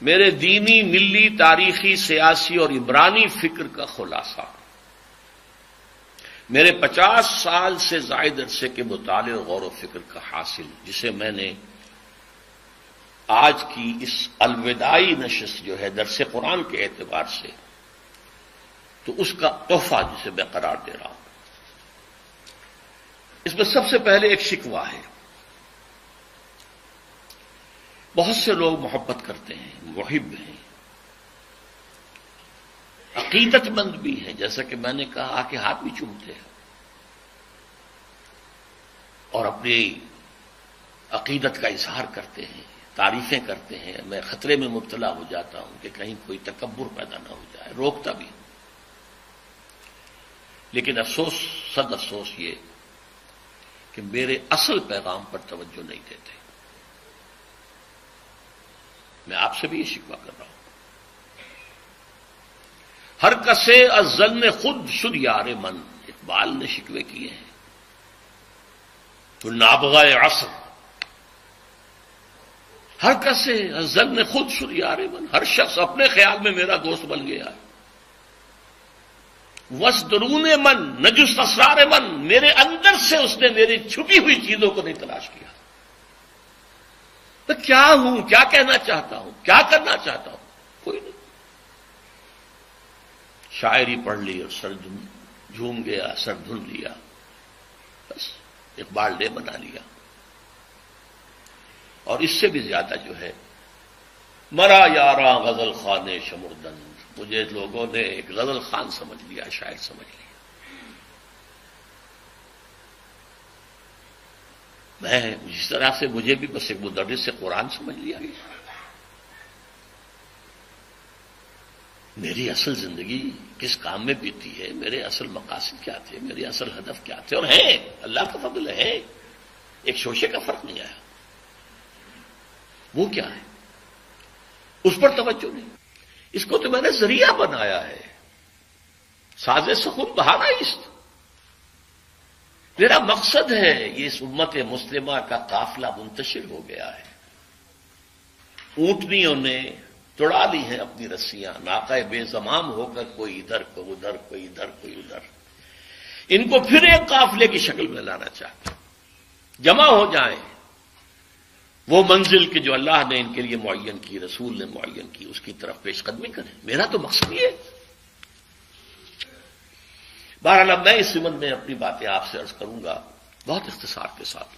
میرے دینی، ملی، تاریخی، سیاسی اور عمرانی فکر کا خلاصہ، میرے 50 سال سے زائد عرصے کے مطالعے اور غور و فکر کا حاصل، جسے میں نے آج کی اس الوداعی نشست جو ہے درس قرآن کے اعتبار سے، تو اس کا تحفہ جسے میں قرار دے رہا ہوں۔ اس میں سب سے پہلے ایک شکوہ ہے۔ بہت سے لوگ محبت کرتے ہیں، محب ہیں، عقیدت مند بھی ہیں، جیسا کہ میں نے کہا کہ ہاتھ بھی چومتے ہیں اور اپنی عقیدت کا اظہار کرتے ہیں، تعریفیں کرتے ہیں۔ میں خطرے میں مبتلا ہو جاتا ہوں کہ کہیں کوئی تکبر پیدا نہ ہو جائے، روکتا بھی ہوں۔ لیکن افسوس، صد افسوس یہ کہ میرے اصل پیغام پر توجہ نہیں دیتے۔ میں آپ سے بھی یہ شکوہ کر رہا ہوں۔ ہر کسے از ظن خود شد یار من، اقبال نے شکوے کیے ہیں۔ تو نابغہ عصر، ہر کسے از ظن خود شد یار من، ہر شخص اپنے خیال میں میرا دوست بن گیا ہے۔ وس درون من نجس اسرار من، میرے اندر سے اس نے میری چھپی ہوئی چیزوں کو نہیں تلاش کیا۔ تو کیا ہوں، کیا کہنا چاہتا ہوں، کیا کرنا چاہتا ہوں، کوئی نہیں۔ شاعری پڑھ لی اور سر جھوم گیا، سر دھن لیا، بس اقبال ڈے بنا لیا۔ اور اس سے بھی زیادہ جو ہے، مرا یاراں غزل خانے شمردن، مجھے لوگوں نے ایک غزل خان سمجھ لیا، شاعر سمجھ لیا۔ میں جس طرح سے مجھے بھی بس ایک مدرس سے قرآن سمجھ لیا گیا۔ میری اصل زندگی کس کام میں بیتی ہے، میرے اصل مقاصد کیا تھے، میرے اصل ہدف کیا تھے، اور ہیں، اللہ کا فضل ہے، ایک شوشے کا فرق نہیں آیا۔ وہ کیا ہے، اس پر توجہ نہیں۔ اس کو تو میں نے ذریعہ بنایا ہے، ساز سخن بہانہ است۔ میرا مقصد ہے یہ اس امت مسلمہ کا قافلہ منتشر ہو گیا ہے۔ اونٹنیوں نے توڑا لی ہیں اپنی رسیاں، ناقہ بے زمام ہو کر کوئی ادھر کوئی ادھر، کوئی ادھر کوئی ادھر۔ ان کو پھر ایک قافلے کی شکل میں لانا چاہتا ہوں، جمع ہو جائیں، وہ منزل کہ جو اللہ نے ان کے لیے معین کی، رسول نے معین کی، اس کی طرف پیش قدمی کریں۔ میرا تو مقصد یہ ہے۔ بہرحال اب میں اس سمت میں اپنی باتیں آپ سے عرض کروں گا بہت اختصار کے ساتھ۔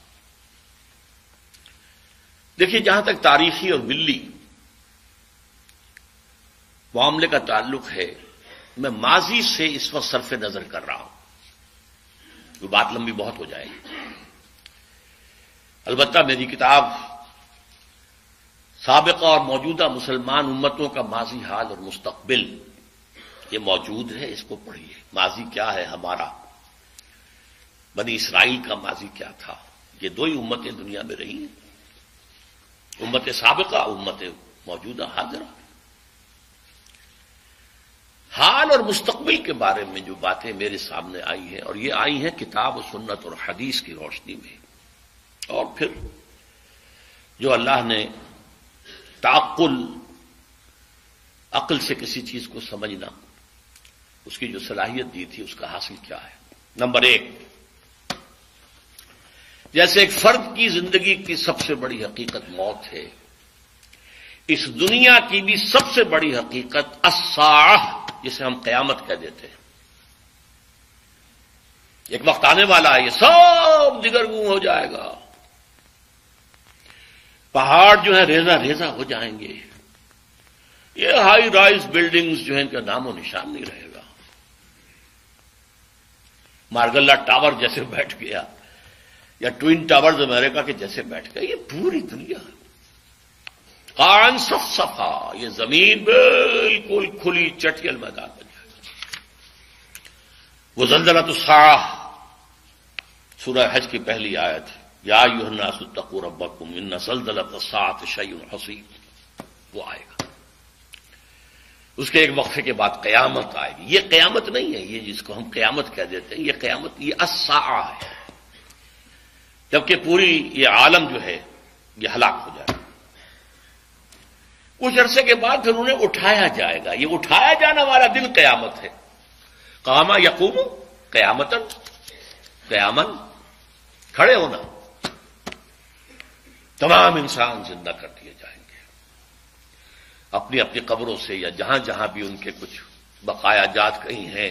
دیکھیے، جہاں تک تاریخی اور ملی معاملے کا تعلق ہے، میں ماضی سے اس وقت صرف نظر کر رہا ہوں، وہ بات لمبی بہت ہو جائے گی۔ البتہ میری کتاب سابقہ اور موجودہ مسلمان امتوں کا ماضی، حال اور مستقبل یہ موجود ہے، اس کو پڑھیے۔ ماضی کیا ہے ہمارا، بنی اسرائیل کا ماضی کیا تھا۔ یہ دو ہی امتیں دنیا میں رہی ہیں، امت سابقہ، امت موجودہ حاضرہ۔ حال اور مستقبل کے بارے میں جو باتیں میرے سامنے آئی ہیں، اور یہ آئی ہیں کتاب و سنت اور حدیث کی روشنی میں، اور پھر جو اللہ نے تعقل، عقل سے کسی چیز کو سمجھنا، اس کی جو صلاحیت دی تھی، اس کا حاصل کیا ہے۔ نمبر 1، جیسے ایک فرد کی زندگی کی سب سے بڑی حقیقت موت ہے، اس دنیا کی بھی سب سے بڑی حقیقت الساعہ، جسے ہم قیامت کہہ دیتے ہیں۔ ایک وقت آنے والا ہے، یہ سب دگرگوں ہو جائے گا، پہاڑ جو ہے ریزہ ریزہ ہو جائیں گے، یہ ہائی رائز بلڈنگز جو ہیں ان کا نام و نشان نہیں رہے گا۔ مارگلہ ٹاور جیسے بیٹھ گیا، یا ٹوئن ٹاورز امریکہ کے جیسے بیٹھ گیا، یہ پوری دنیا قاعن صفصفا، یہ زمین بالکل کھلی چٹیل میدان بن جائے گا۔ وہ زلزلۃ الساعہ، سورہ حج کی پہلی آیت، یا ایھا الناس اتقوا ربکم ان زلزلۃ الساعۃ شیء عظیم، وہ آئے گا۔ اس کے ایک وقفے کے بعد قیامت آئے گی۔ یہ قیامت نہیں ہے، یہ جس کو ہم قیامت کہہ دیتے ہیں، یہ قیامت، یہ الساعہ ہے، جبکہ پوری یہ عالم جو ہے یہ ہلاک ہو جائے گا۔ کچھ عرصے کے بعد پھر انہیں اٹھایا جائے گا. یہ اٹھایا جانا والا دن قیامت ہے. قام یقوم قیامتن، قیامن کھڑے ہونا. تمام انسان زندہ کر دیے جائیں گے اپنی اپنی قبروں سے، یا جہاں جہاں بھی ان کے کچھ بقایا جات کہیں ہیں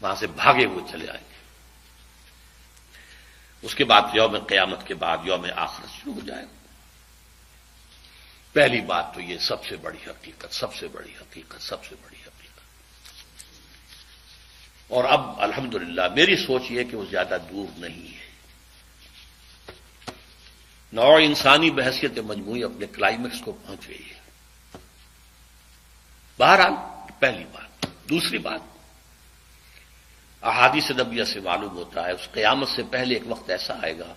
وہاں سے بھاگے ہوئے چلے آئیں گے. اس کے بعد یوم قیامت کے بعد یوم آخرت شروع ہو جائے گا. پہلی بات تو یہ سب سے بڑی حقیقت، سب سے بڑی حقیقت، سب سے بڑی حقیقت. اور اب الحمدللہ میری سوچ یہ کہ وہ زیادہ دور نہیں ہے. نوع انسانی بحثیت مجموعی اپنے کلائمیکس کو پہنچ گئی ہے. بہرحال پہلی بات. دوسری بات، احادیث نبویہ سے معلوم ہوتا ہے اس قیامت سے پہلے ایک وقت ایسا آئے گا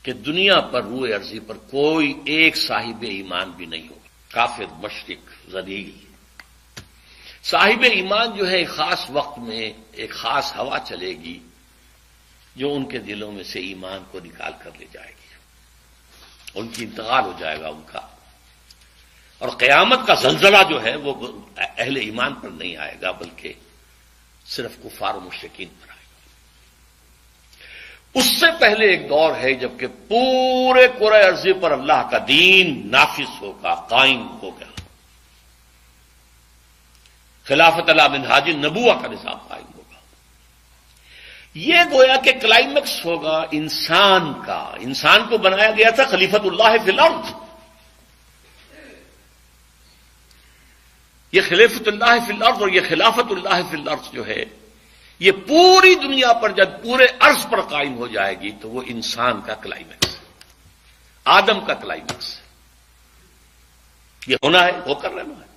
کہ دنیا پر روئے ارضی پر کوئی ایک صاحب ایمان بھی نہیں ہوگا. کافر، مشرک، ذلیل. صاحب ایمان جو ہے ایک خاص وقت میں ایک خاص ہوا چلے گی جو ان کے دلوں میں سے ایمان کو نکال کر لے جائے گی. ان کی انتقال ہو جائے گا ان کا. اور قیامت کا زلزلہ جو ہے وہ اہل ایمان پر نہیں آئے گا بلکہ صرف کفار و مشرکین پر آئے گا. اس سے پہلے ایک دور ہے جبکہ پورے کرۂ ارضی پر اللہ کا دین نافذ ہوگا، قائم ہوگا. خلافت علی منہاج النبوہ کا نظام قائم ہوگا. یہ گویا کہ کلائمیکس ہوگا انسان کا. انسان کو بنایا گیا تھا خلیفۃ اللہ فی الارض. یہ خلیفۃ اللہ فی الارض اور یہ خلافت اللہ فی الارض جو ہے یہ پوری دنیا پر جب پورے عرض پر قائم ہو جائے گی تو وہ انسان کا کلائمیکس، آدم کا کلائمیکس. یہ ہونا ہے، ہو کر رہنا ہے.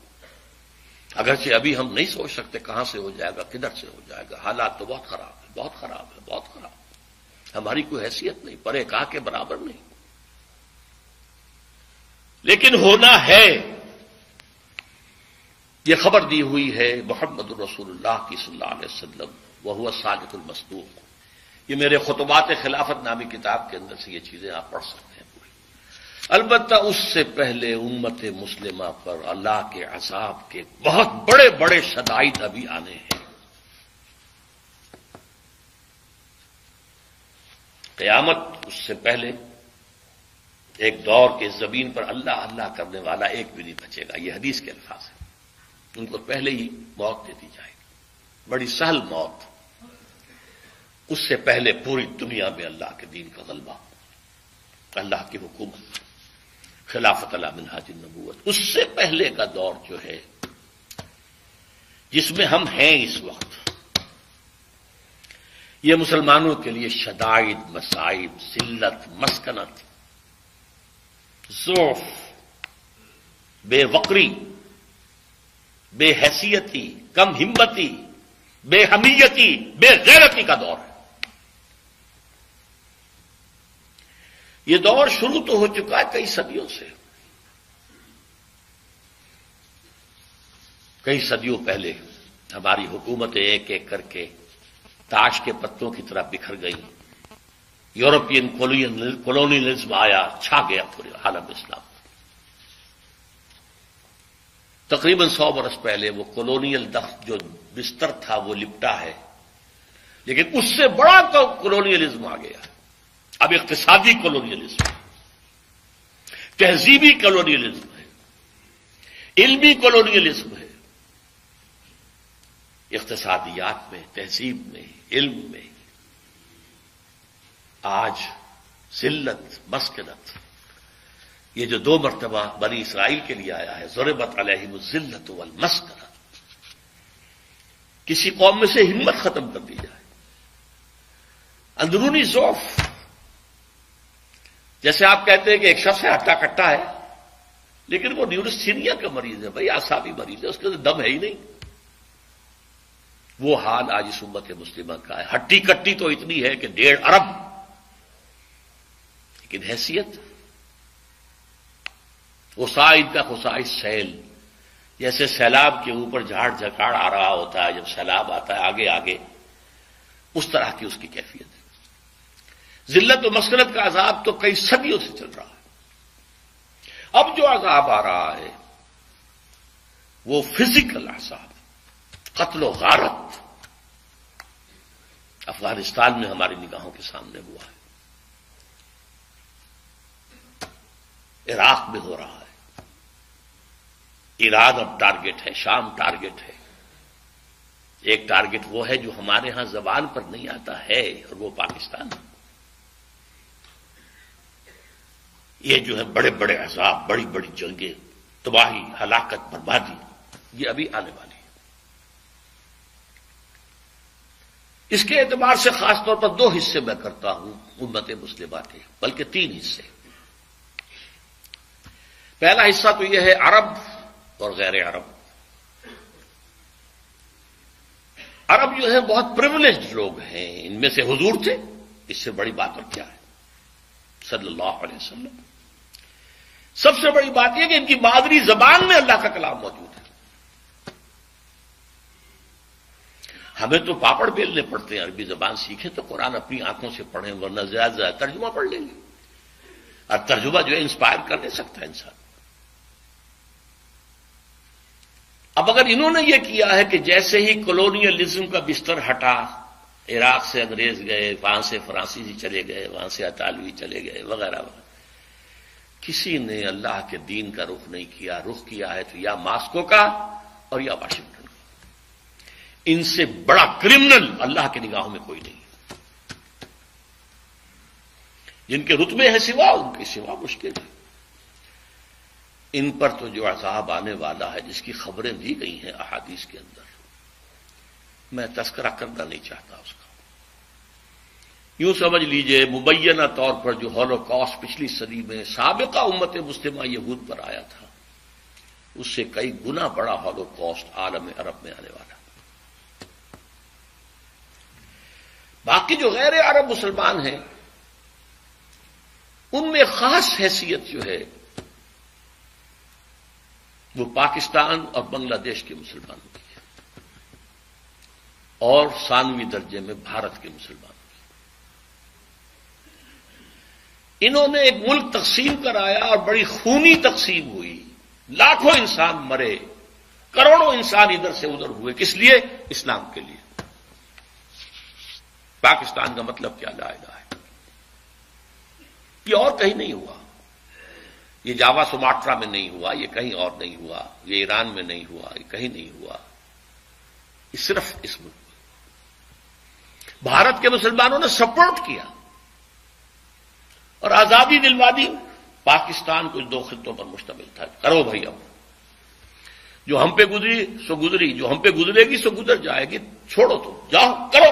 اگرچہ ابھی ہم نہیں سوچ سکتے کہاں سے ہو جائے گا، کدھر سے ہو جائے گا. حالات تو بہت خراب ہے، بہت خراب ہے، بہت خراب. ہماری کوئی حیثیت نہیں، پرے کہا کے برابر نہیں. لیکن ہونا ہے. یہ خبر دی ہوئی ہے محمد الرسول اللہ کی صلی اللہ علیہ وسلم وہو الصادق المصدوق. یہ میرے خطبات خلافت نامی کتاب کے اندر سے یہ چیزیں آپ پڑھ سکتے ہیں پوری. البتہ اس سے پہلے امت مسلمہ پر اللہ کے عذاب کے بہت بڑے بڑے شدائد ابھی آنے ہیں. قیامت اس سے پہلے ایک دور کے زمین پر اللہ اللہ کرنے والا ایک بھی نہیں بچے گا. یہ حدیث کے الفاظ ہیں. ان کو پہلے ہی موت دے دی جائے گی، بڑی سہل موت. اس سے پہلے پوری دنیا میں اللہ کے دین کا غلبہ، اللہ کی حکومت، خلافت علی منہاج النبوت. اس سے پہلے کا دور جو ہے جس میں ہم ہیں اس وقت، یہ مسلمانوں کے لیے شدائد، مصائب، ذلت، مسکنت، ضعف، بے وقری، بے حیثیتی، کم ہمتی، بے حمیتی، بے غیرتی کا دور ہے. یہ دور شروع تو ہو چکا ہے کئی صدیوں سے. کئی صدیوں پہلے ہماری حکومتیں ایک ایک کر کے تاش کے پتوں کی طرح بکھر گئی. یورپین کولونیلزم آیا، چھا گیا پورے عالم اسلام. تقریباً 100 برس پہلے وہ کولونیل جو بستر تھا وہ لپٹا ہے، لیکن اس سے بڑا کولونیلزم آ گیا. اب اقتصادی کولونیلزم، تہذیبی کولونیلزم ہے، علمی کولونیلزم ہے. اقتصادیات میں، تہذیب میں، علم میں آج ذلت، مسکنت. یہ جو 2 مرتبہ بنی اسرائیل کے لیے آیا ہے، ضربت علیہم الذلۃ والمسکنہ. کسی قوم میں سے ہمت ختم کر دی جائے، اندرونی ضعف. جیسے آپ کہتے ہیں کہ ایک شخص ہے ہٹا کٹا ہے لیکن وہ نیورستھینیا کا مریض ہے، بھائی اعصابی مریض ہے، اس کے تو دم ہے ہی نہیں. وہ حال آج اس امت مسلمہ کا ہے. ہٹی کٹی تو اتنی ہے کہ 1.5 ارب، لیکن حیثیت غصائد کا خصائص سیل، جیسے سیلاب کے اوپر جھاڑ جھکاڑ آ رہا ہوتا ہے جب سیلاب آتا ہے آگے آگے، اس طرح کی اس کی کیفیت ہے. ذلت و مسکنت کا عذاب تو کئی صدیوں سے چل رہا ہے. اب جو عذاب آ رہا ہے وہ فزیکل عذاب، قتل و غارت افغانستان میں ہماری نگاہوں کے سامنے ہوا ہے، عراق میں ہو رہا ہے، ایران اب ٹارگٹ ہے، شام ٹارگٹ ہے، ایک ٹارگٹ وہ ہے جو ہمارے ہاں زبان پر نہیں آتا ہے، اور وہ پاکستان ہے۔ یہ جو ہے بڑے بڑے عذاب، بڑی بڑی جنگیں، تباہی، ہلاکت، بربادی، یہ ابھی آنے والی ہے۔ اس کے اعتبار سے خاص طور پر 2 حصے میں کرتا ہوں امت مسلمہ کے، بلکہ 3 حصے۔ پہلا حصہ تو یہ ہے عرب اور غیر عرب۔ عرب جو ہے بہت پریولیجڈ لوگ ہیں، ان میں سے حضور تھے، اس سے بڑی بات اور کیا ہے، صلی اللہ علیہ وسلم۔ سب سے بڑی بات یہ کہ ان کی مادری زبان میں اللہ کا کلام موجود ہے۔ ہمیں تو پاپڑ بیلنے پڑتے ہیں، عربی زبان سیکھیں تو قرآن اپنی آنکھوں سے پڑھیں، ورنہ زیادہ زیادہ ترجمہ پڑھ لیں گے، اور ترجمہ جو ہے انسپائر کر نہیں سکتا انسان۔ اب اگر انہوں نے یہ کیا ہے کہ جیسے ہی کولونیلزم کا بستر ہٹا، عراق سے انگریز گئے، وہاں سے فرانسیسی چلے گئے، وہاں سے اطالوی چلے گئے، وغیرہ وغیرہ، کسی نے اللہ کے دین کا رخ نہیں کیا، رخ کیا ہے تو یا ماسکو کا اور یا واشنگٹن کا۔ ان سے بڑا کرمنل اللہ کی نگاہوں میں کوئی نہیں، جن کے رتبے ہیں سوا، ان کے سوا مشکل ہے۔ ان پر تو جو عذاب آنے والا ہے، جس کی خبریں دی گئی ہیں احادیث کے اندر، میں تذکرہ کرنا نہیں چاہتا اس کا۔ یوں سمجھ لیجئے مبینہ طور پر جو ہولوکاسٹ پچھلی صدی میں سابقہ امت مسلمہ یہود پر آیا تھا، اس سے کئی گنا بڑا ہولوکاسٹ عالم عرب میں آنے والا۔ باقی جو غیر عرب مسلمان ہیں، ان میں خاص حیثیت جو ہے وہ پاکستان اور بنگلہ دیش کے مسلمانوں کی ہے، اور ثانوی درجے میں بھارت کے مسلمانوں کی۔ انہوں نے ایک ملک تقسیم کرایا اور بڑی خونی تقسیم ہوئی، لاکھوں انسان مرے، کروڑوں انسان ادھر سے ادھر ہوئے، کس لیے؟ اسلام کے لیے۔ پاکستان کا مطلب کیا لا الہ ہے؟ یہ اور کہیں نہیں ہوا، یہ جاوا سماٹرا میں نہیں ہوا، یہ کہیں اور نہیں ہوا، یہ ایران میں نہیں ہوا، یہ کہیں نہیں ہوا، یہ صرف اس ملک میں۔ بھارت کے مسلمانوں نے سپورٹ کیا اور آزادی دلوا دی۔ پاکستان کچھ 2 خطوں پر مشتمل تھا، کرو بھائی، اب جو ہم پہ گزری سو گزری، جو ہم پہ گزرے گی سو گزر جائے گی، چھوڑو تو جاؤ کرو۔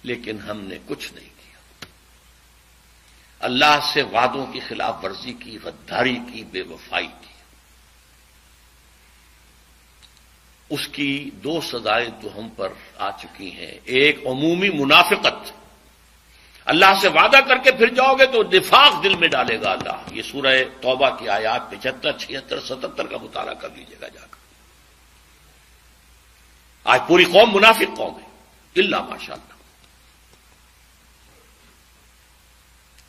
لیکن ہم نے کچھ نہیں کیا، اللہ سے وعدوں کی خلاف ورزی کی، غداری کی، بے وفائی کی۔ اس کی 2 سزائیں جو ہم پر آ چکی ہیں، ایک عمومی منافقت، اللہ سے وعدہ کر کے پھر جاؤ گے تو نفاق دل میں ڈالے گا اللہ۔ یہ سورہ توبہ کی آیات 75، 76، 77 کا مطالعہ کر لیجیے گا جا کر۔ آج پوری قوم منافق قوم ہے، الا ماشاء اللہ۔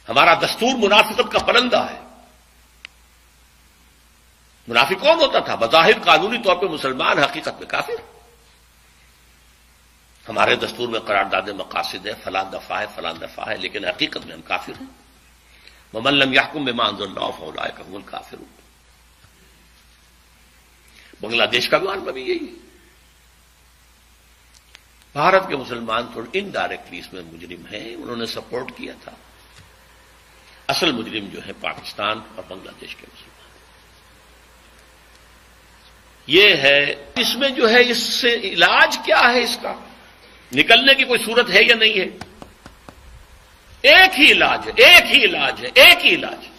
ہمارا دستور منافقت کا پرندہ ہے۔ منافق کون ہوتا تھا؟ بظاہر قانونی طور پہ مسلمان، حقیقت میں کافر۔ ہمارے دستور میں قرارداد مقاصد ہے، فلاں دفعہ ہے، فلاں دفعہ ہے، لیکن حقیقت میں ہم کافر ہیں۔ ومن لم يحكم بما انزل الله فاولئك هم الكافرون۔ بنگلہ دیش کا معاملہ بھی یہی ہے۔ بھارت کے مسلمان تو انڈائریکٹلی اس میں مجرم ہیں، انہوں نے سپورٹ کیا تھا۔ اصل مجرم جو ہے پاکستان اور بنگلہ دیش کے مسلمان۔ یہ ہے، اس میں جو ہے اس سے علاج کیا ہے، اس کا نکلنے کی کوئی صورت ہے یا نہیں ہے؟ ایک ہی علاج ہے، ایک ہی علاج ہے، ایک ہی علاج ہے۔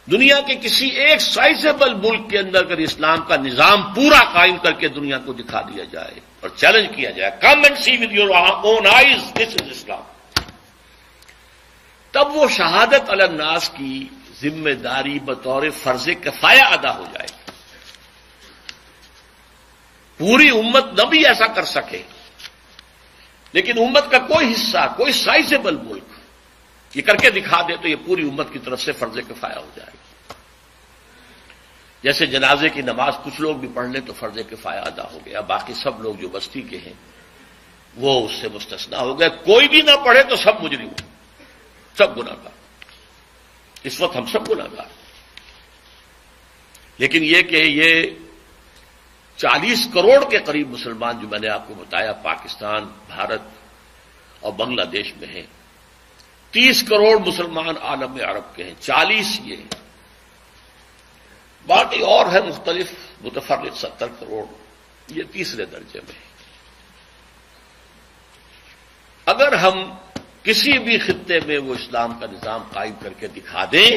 دنیا کے کسی ایک سائزیبل ملک کے اندر اگر اسلام کا نظام پورا قائم کر کے دنیا کو دکھا دیا جائے اور چیلنج کیا جائے، come and see with your own eyes this is Islam, تب وہ شہادت علی الناس کی ذمہ داری بطور فرض کفایہ ادا ہو جائے۔ پوری امت نہ بھی ایسا کر سکے، لیکن امت کا کوئی حصہ، کوئی سائزیبل ملک یہ کر کے دکھا دے تو یہ پوری امت کی طرف سے فرض کفایہ ہو جائے گا۔ جیسے جنازے کی نماز کچھ لوگ بھی پڑھ لیں تو فرض کفایہ ادا ہو گیا، باقی سب لوگ جو بستی کے ہیں وہ اس سے مستثنا ہو گئے، کوئی بھی نہ پڑھے تو سب مجرم، سب گناہگار، اس وقت ہم سب گناہگار۔ لیکن یہ کہ یہ 40 کروڑ کے قریب مسلمان جو میں نے آپ کو بتایا پاکستان، بھارت اور بنگلہ دیش میں ہیں، 30 کروڑ مسلمان عالم عرب کے ہیں، 40 یہ ہیں، باقی اور ہے مختلف متفرق 70 کروڑ، یہ تیسرے درجے میں ہے۔ اگر ہم کسی بھی خطے میں وہ اسلام کا نظام قائم کر کے دکھا دیں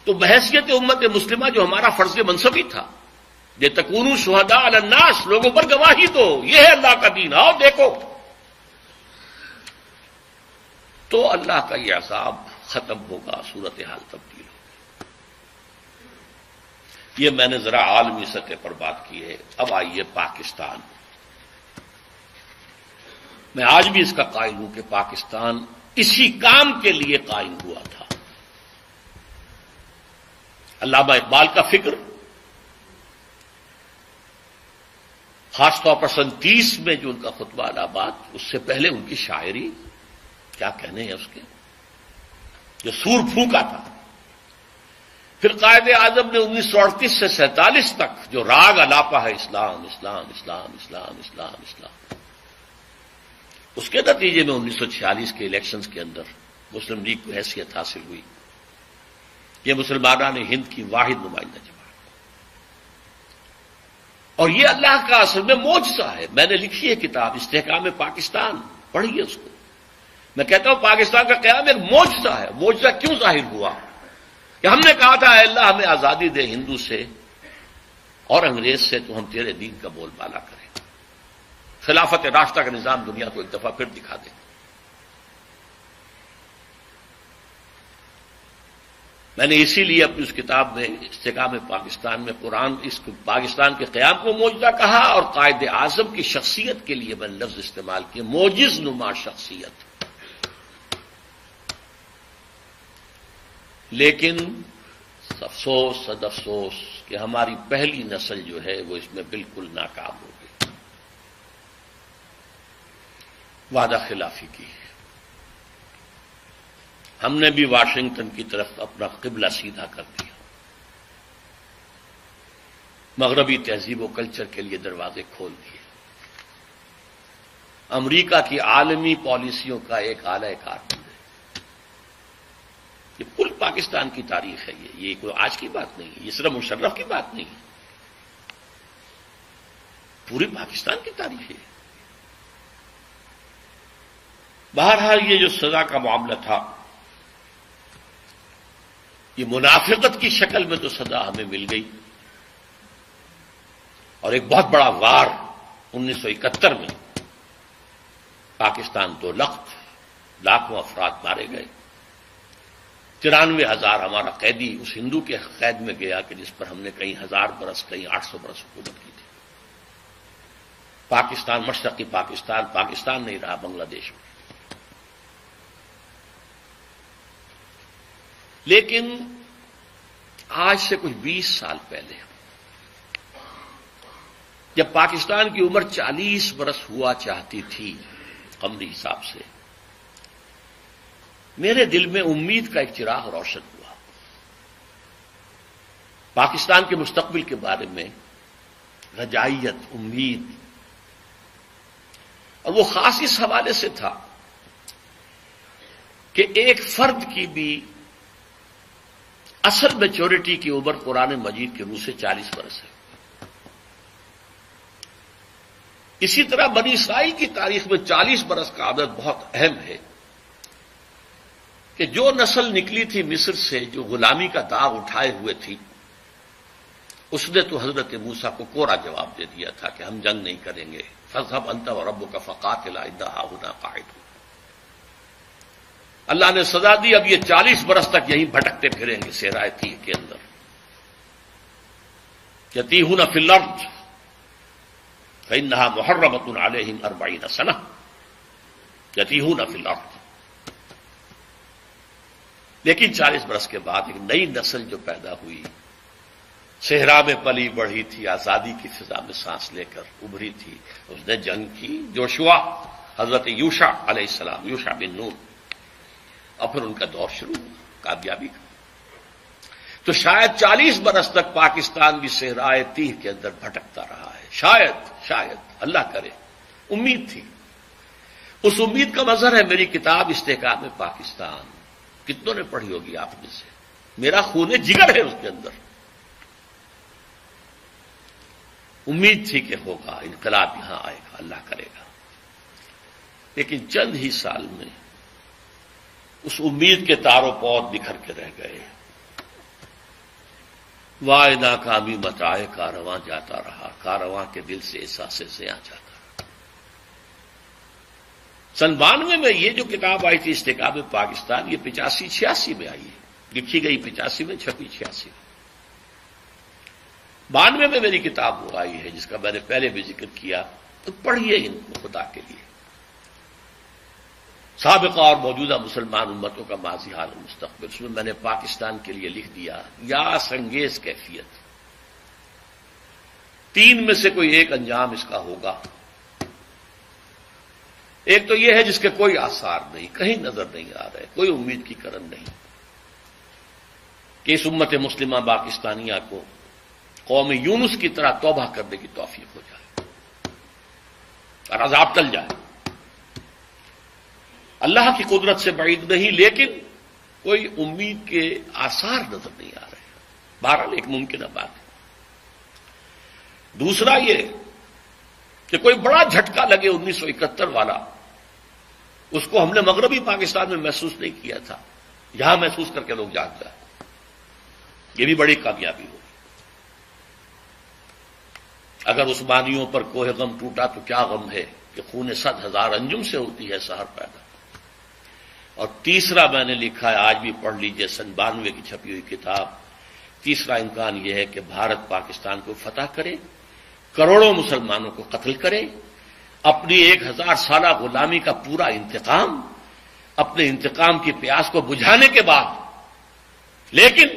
تو بحیثیت امت مسلمہ جو ہمارا فرض منصبی تھا، یہ تکونوا شہداء علی الناس، لوگوں پر گواہی دو، یہ ہے اللہ کا دین، آؤ دیکھو، تو اللہ کا یہ عذاب ختم ہوگا، صورتحال تبدیل ہوگی۔ یہ میں نے ذرا عالمی سطح پر بات کی ہے۔ اب آئیے پاکستان، میں آج بھی اس کا قائل ہوں کہ پاکستان اسی کام کے لیے قائم ہوا تھا۔ علامہ اقبال کا فکر، خاص طور پر سن 30 میں جو ان کا خطبہ الہ آباد، اس سے پہلے ان کی شاعری، کیا کہنے ہیں اس کے، جو سور پھونکا تھا۔ پھر قائد اعظم نے 1938 سے 1947 تک جو راگ الاپا ہے، اسلام اسلام اسلام اسلام اسلام اسلام، اس کے نتیجے میں 1946 کے الیکشنز کے اندر مسلم لیگ کو حیثیت حاصل ہوئی۔ یہ مسلمانان ہند کی واحد نمائندہ جماعت، اور یہ اللہ کا اصل میں معجزہ ہے۔ میں نے لکھی ہے کتاب استحکام پاکستان، پڑھیے اس کو۔ میں کہتا ہوں پاکستان کا قیام ایک معجزہ ہے۔ معجزہ کیوں ظاہر ہوا کہ ہم نے کہا تھا اے اللہ ہمیں آزادی دے ہندو سے اور انگریز سے، تو ہم تیرے دین کا بول بالا کریں، خلافت راستہ کا نظام دنیا کو ایک دفعہ پھر دکھا دیں۔ میں نے اسی لیے اپنی اس کتاب میں استحکام پاکستان میں قرآن اس پاکستان کے قیام کو معجزہ کہا، اور قائد اعظم کی شخصیت کے لیے میں نے لفظ استعمال کیا، معجز نما شخصیت۔ لیکن افسوس صد افسوس کہ ہماری پہلی نسل جو ہے وہ اس میں بالکل ناکام ہو گئی، وعدہ خلافی کی۔ ہم نے بھی واشنگٹن کی طرف اپنا قبلہ سیدھا کر دیا، مغربی تہذیب و کلچر کے لیے دروازے کھول دیے، امریکہ کی عالمی پالیسیوں کا ایک اعلی کار بن گئے۔ یہ کل پاکستان کی تاریخ ہے، یہ کوئی آج کی بات نہیں ہے، یہ صرف مشرف کی بات نہیں ہے، پوری پاکستان کی تاریخ ہے۔ بہرحال یہ جو سزا کا معاملہ تھا، یہ منافقت کی شکل میں تو سزا ہمیں مل گئی، اور ایک بہت بڑا وار 1971 میں پاکستان 2 لاکھوں افراد مارے گئے، 93,000 ہمارا قیدی اس ہندو کے قید میں گیا کہ جس پر ہم نے کئی 1000 برس کئی 800 برس حکومت کی تھی۔ پاکستان مشرقی پاکستان نہیں رہا بنگلہ دیش میں۔ لیکن آج سے کچھ 20 سال پہلے جب پاکستان کی عمر 40 برس ہوا چاہتی تھی قمری حساب سے، میرے دل میں امید کا ایک چراغ روشن ہوا، پاکستان کے مستقبل کے بارے میں رجائیت، امید، اور وہ خاص اس حوالے سے تھا کہ ایک فرد کی بھی اصل میچورٹی کی عمر قرآن مجید کے روح سے 40 برس ہے۔ اسی طرح بنی اسرائیل کی تاریخ میں 40 برس کا عدد بہت اہم ہے کہ جو نسل نکلی تھی مصر سے، جو غلامی کا داغ اٹھائے ہوئے تھی، اس نے تو حضرت موسیٰ کو کوڑا جواب دے دیا تھا کہ ہم جنگ نہیں کریں گے، فاذهب انت وربك فقاتلا انا هاهنا قاعدون۔ اللہ نے سزا دی، اب یہ 40 برس تک یہیں بھٹکتے پھریں گے صحرائے تیہ کے اندر، یتیہون فی الارض فانها محرمۃ علیہم 40 سنہ، یتیہون فی الارض۔ لیکن 40 برس کے بعد ایک نئی نسل جو پیدا ہوئی، صحرا میں پلی بڑھی تھی، آزادی کی فضا میں سانس لے کر ابھری تھی، اس نے جنگ کی، جوشوا حضرت یوشع علیہ السلام، یوشع بن نون، اور پھر ان کا دور شروع ہوا کامیابی کا۔ تو شاید 40 برس تک پاکستان بھی صحرائے تیہ کے اندر بھٹکتا رہا ہے، شاید اللہ کرے، امید تھی۔ اس امید کا مظہر ہے میری کتاب استحکام پاکستان، کتنوں نے پڑھی ہوگی آپ میں سے، میرا خون جگر ہے اس کے اندر۔ امید تھی کہ ہوگا، انقلاب یہاں آئے گا، اللہ کرے گا، لیکن چند ہی سال میں اس امید کے تار و پود بکھر کے رہ گئے۔ وائے ناکامی متائے کارواں جاتا رہا، کارواں کے دل سے احساس زیاں جاتا رہا۔ سن 92 میں یہ جو کتاب آئی تھی استحکام پاکستان، یہ 85-86 میں آئی ہے، لکھی گئی 85 میں، چھپی 86 میں۔ 92 میں میری کتاب وہ آئی ہے جس کا میں نے پہلے بھی ذکر کیا، تو پڑھیے ان کو خدا کے لیے۔ سابقہ اور موجودہ مسلمان امتوں کا ماضی حال و مستقبل، اس میں میں نے پاکستان کے لیے لکھ دیا یاس انگیز کیفیت، 3 میں سے کوئی ایک انجام اس کا ہوگا۔ ایک تو یہ ہے جس کے کوئی آثار نہیں، کہیں نظر نہیں آ رہے، کوئی امید کی کرن نہیں کہ اس امت مسلمہ پاکستانیہ کو قوم یونس کی طرح توبہ کرنے کی توفیق ہو جائے اور عذاب ٹل جائے۔ اللہ کی قدرت سے بعید نہیں، لیکن کوئی امید کے آثار نظر نہیں آ رہے، بہرحال ایک ممکنہ بات ہے۔ دوسرا یہ کہ کوئی بڑا جھٹکا لگے 1971 والا، اس کو ہم نے مغربی پاکستان میں محسوس نہیں کیا تھا، یہاں محسوس کر کے لوگ جاگ جائیں، یہ بھی بڑی کامیابی ہوگی۔ اگر عثمانیوں پر کوہ غم ٹوٹا تو کیا غم ہے کہ خون 100,000 انجم سے ہوتی ہے سحر پیدا۔ اور تیسرا میں نے لکھا ہے، آج بھی پڑھ لیجئے، سن 92 کی چھپی ہوئی کتاب، تیسرا امکان یہ ہے کہ بھارت پاکستان کو فتح کرے، کروڑوں مسلمانوں کو قتل کرے، اپنی 1000 سالہ غلامی کا پورا انتقام، اپنے انتقام کی پیاس کو بجھانے کے بعد، لیکن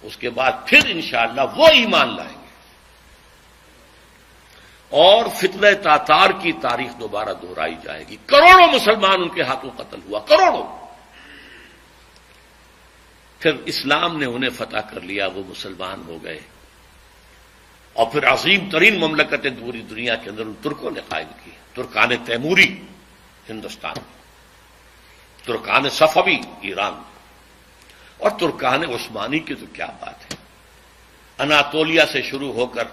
اس کے بعد پھر انشاءاللہ وہ ایمان لائیں گے اور فتنہ تاتار کی تاریخ دوبارہ دہرائی جائے گی۔ کروڑوں مسلمان ان کے ہاتھوں قتل ہوا، کروڑوں۔ پھر اسلام نے انہیں فتح کر لیا، وہ مسلمان ہو گئے، اور پھر عظیم ترین مملکتیں پوری دنیا کے اندر ان ترکوں نے قائم کی، ترکان تیموری ہندوستان، ترکان صفوی ایران، اور ترکان عثمانی کی تو کیا بات ہے، اناطولیہ سے شروع ہو کر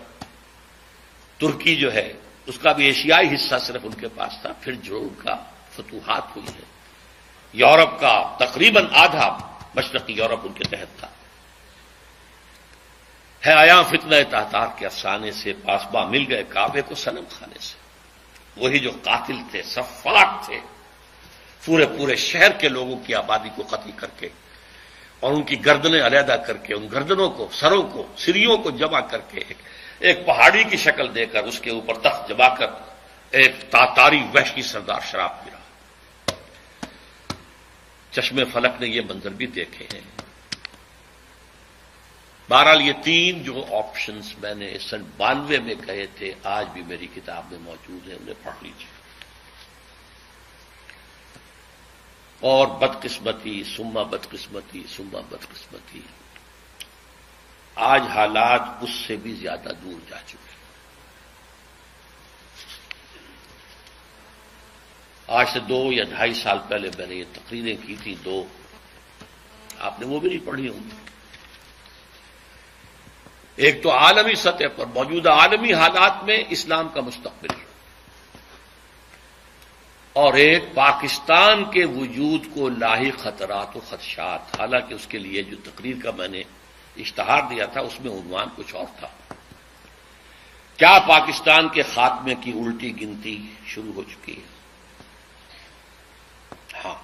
ترکی جو ہے اس کا بھی ایشیائی حصہ صرف ان کے پاس تھا، پھر جو ان کا فتوحات ہوئی ہے، یورپ کا تقریباً آدھا مشرقی یورپ ان کے تحت تھا۔ ہے آیا فتنہ تاتار کے افسانے سے، پاسباں مل گئے کعبے کو صنم خانے سے، وہی جو قاتل تھے، سفاک تھے، پورے شہر کے لوگوں کی آبادی کو قتل کر کے اور ان کی گردنیں علیحدہ کر کے، ان گردنوں کو، سروں کو، سریوں کو جمع کر کے ایک پہاڑی کی شکل دے کر اس کے اوپر تخت جما کر ایک تاتاری وحشی سردار شراب پی رہا۔ چشمے فلک نے یہ منظر بھی دیکھے ہیں۔ بہرحال یہ 3 جو آپشنز میں نے سن 92 میں کہے تھے، آج بھی میری کتاب میں موجود ہیں، انہیں پڑھ لیجیے۔ اور بدقسمتی ثم بدقسمتی ثم بدقسمتی، آج حالات اس سے بھی زیادہ دور جا چکے ہیں۔ آج سے 2 یا 2.5 سال پہلے میں نے یہ تقریریں کی تھی 2، آپ نے وہ بھی نہیں پڑھی ہوں گی۔ ایک تو عالمی سطح پر موجودہ عالمی حالات میں اسلام کا مستقبل، اور ایک پاکستان کے وجود کو لاحق خطرات و خدشات۔ حالانکہ اس کے لیے جو تقریر کا میں نے اشتہار دیا تھا اس میں عنوان کچھ اور تھا، کیا پاکستان کے خاتمے کی الٹی گنتی شروع ہو چکی ہے؟ ہاں،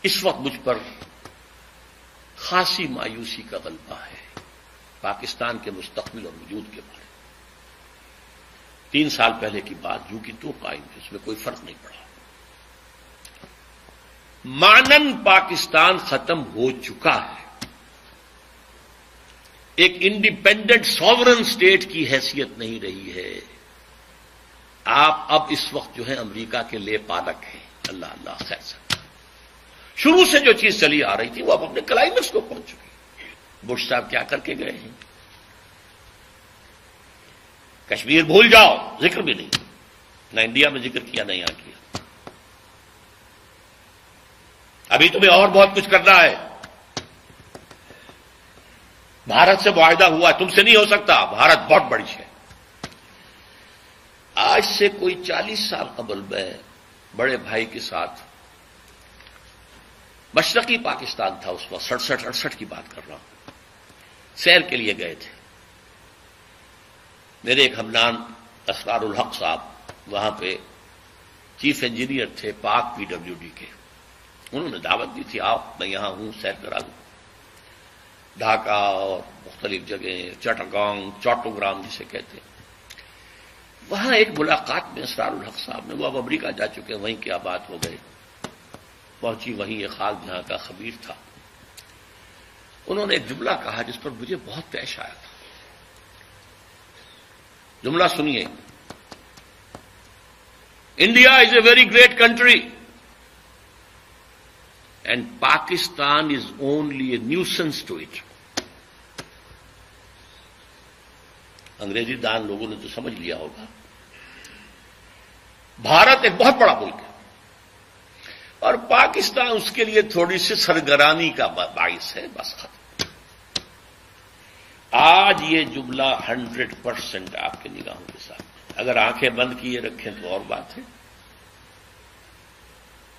اس وقت مجھ پر خاصی مایوسی کا غلبہ ہے پاکستان کے مستقبل اور وجود کے بارے میں۔ 3 سال پہلے کی بات جو کہ تو قائم ہے، اس میں کوئی فرق نہیں پڑا۔ مانن پاکستان ختم ہو چکا ہے، ایک انڈیپینڈنٹ ساورن اسٹیٹ کی حیثیت نہیں رہی ہے. آپ اب اس وقت جو ہے امریکہ کے لے پالک ہیں. اللہ اللہ خیر سے شروع سے جو چیز چلی آ رہی تھی وہ اب اپنے کلائمیکس کو پہنچ چکی. بش صاحب کیا کر کے گئے ہیں؟ کشمیر بھول جاؤ، ذکر بھی نہیں، نہ انڈیا میں ذکر کیا نہ یہاں کیا. ابھی تمہیں اور بہت کچھ کرنا ہے. بھارت سے معاہدہ ہوا، تم سے نہیں ہو سکتا، بھارت بہت بڑی ہے. آج سے کوئی 40 سال قبل میں بڑے بھائی کے ساتھ مشرقی پاکستان تھا اس وقت، 67-68 کی بات کر رہا ہوں، سیر کے لیے گئے تھے. میرے ایک ہمنان اسرار الحق صاحب وہاں پہ چیف انجینئر تھے پاک پی ڈبلیو ڈی کے. انہوں نے دعوت دی تھی، آؤ میں یہاں ہوں، سیر کرا دوں. ڈھاکہ اور مختلف جگہیں، چٹاگانگ، چوٹوگرام جسے کہتے ہیں. وہاں ایک ملاقات میں اسرار الحق صاحب نے، وہ اب امریکہ جا چکے ہیں، وہیں کیا بات ہو گئے، پہنچی وہیں ایک خاص جہاں کا خبیر تھا. انہوں نے ایک جملہ کہا جس پر مجھے بہت پیش آیا تھا. جملہ سنیے: India is a very great country and Pakistan is only a nuisance to it. انگریزی دان لوگوں نے تو سمجھ لیا ہوگا. بھارت ایک بہت بڑا ملک ہے اور پاکستان اس کے لیے تھوڑی سی سرگرانی کا باعث ہے، بس ختم. آج یہ جملہ 100% آپ کی نگاہوں کے ساتھ، اگر آنکھیں بند کیے رکھیں تو اور بات ہے،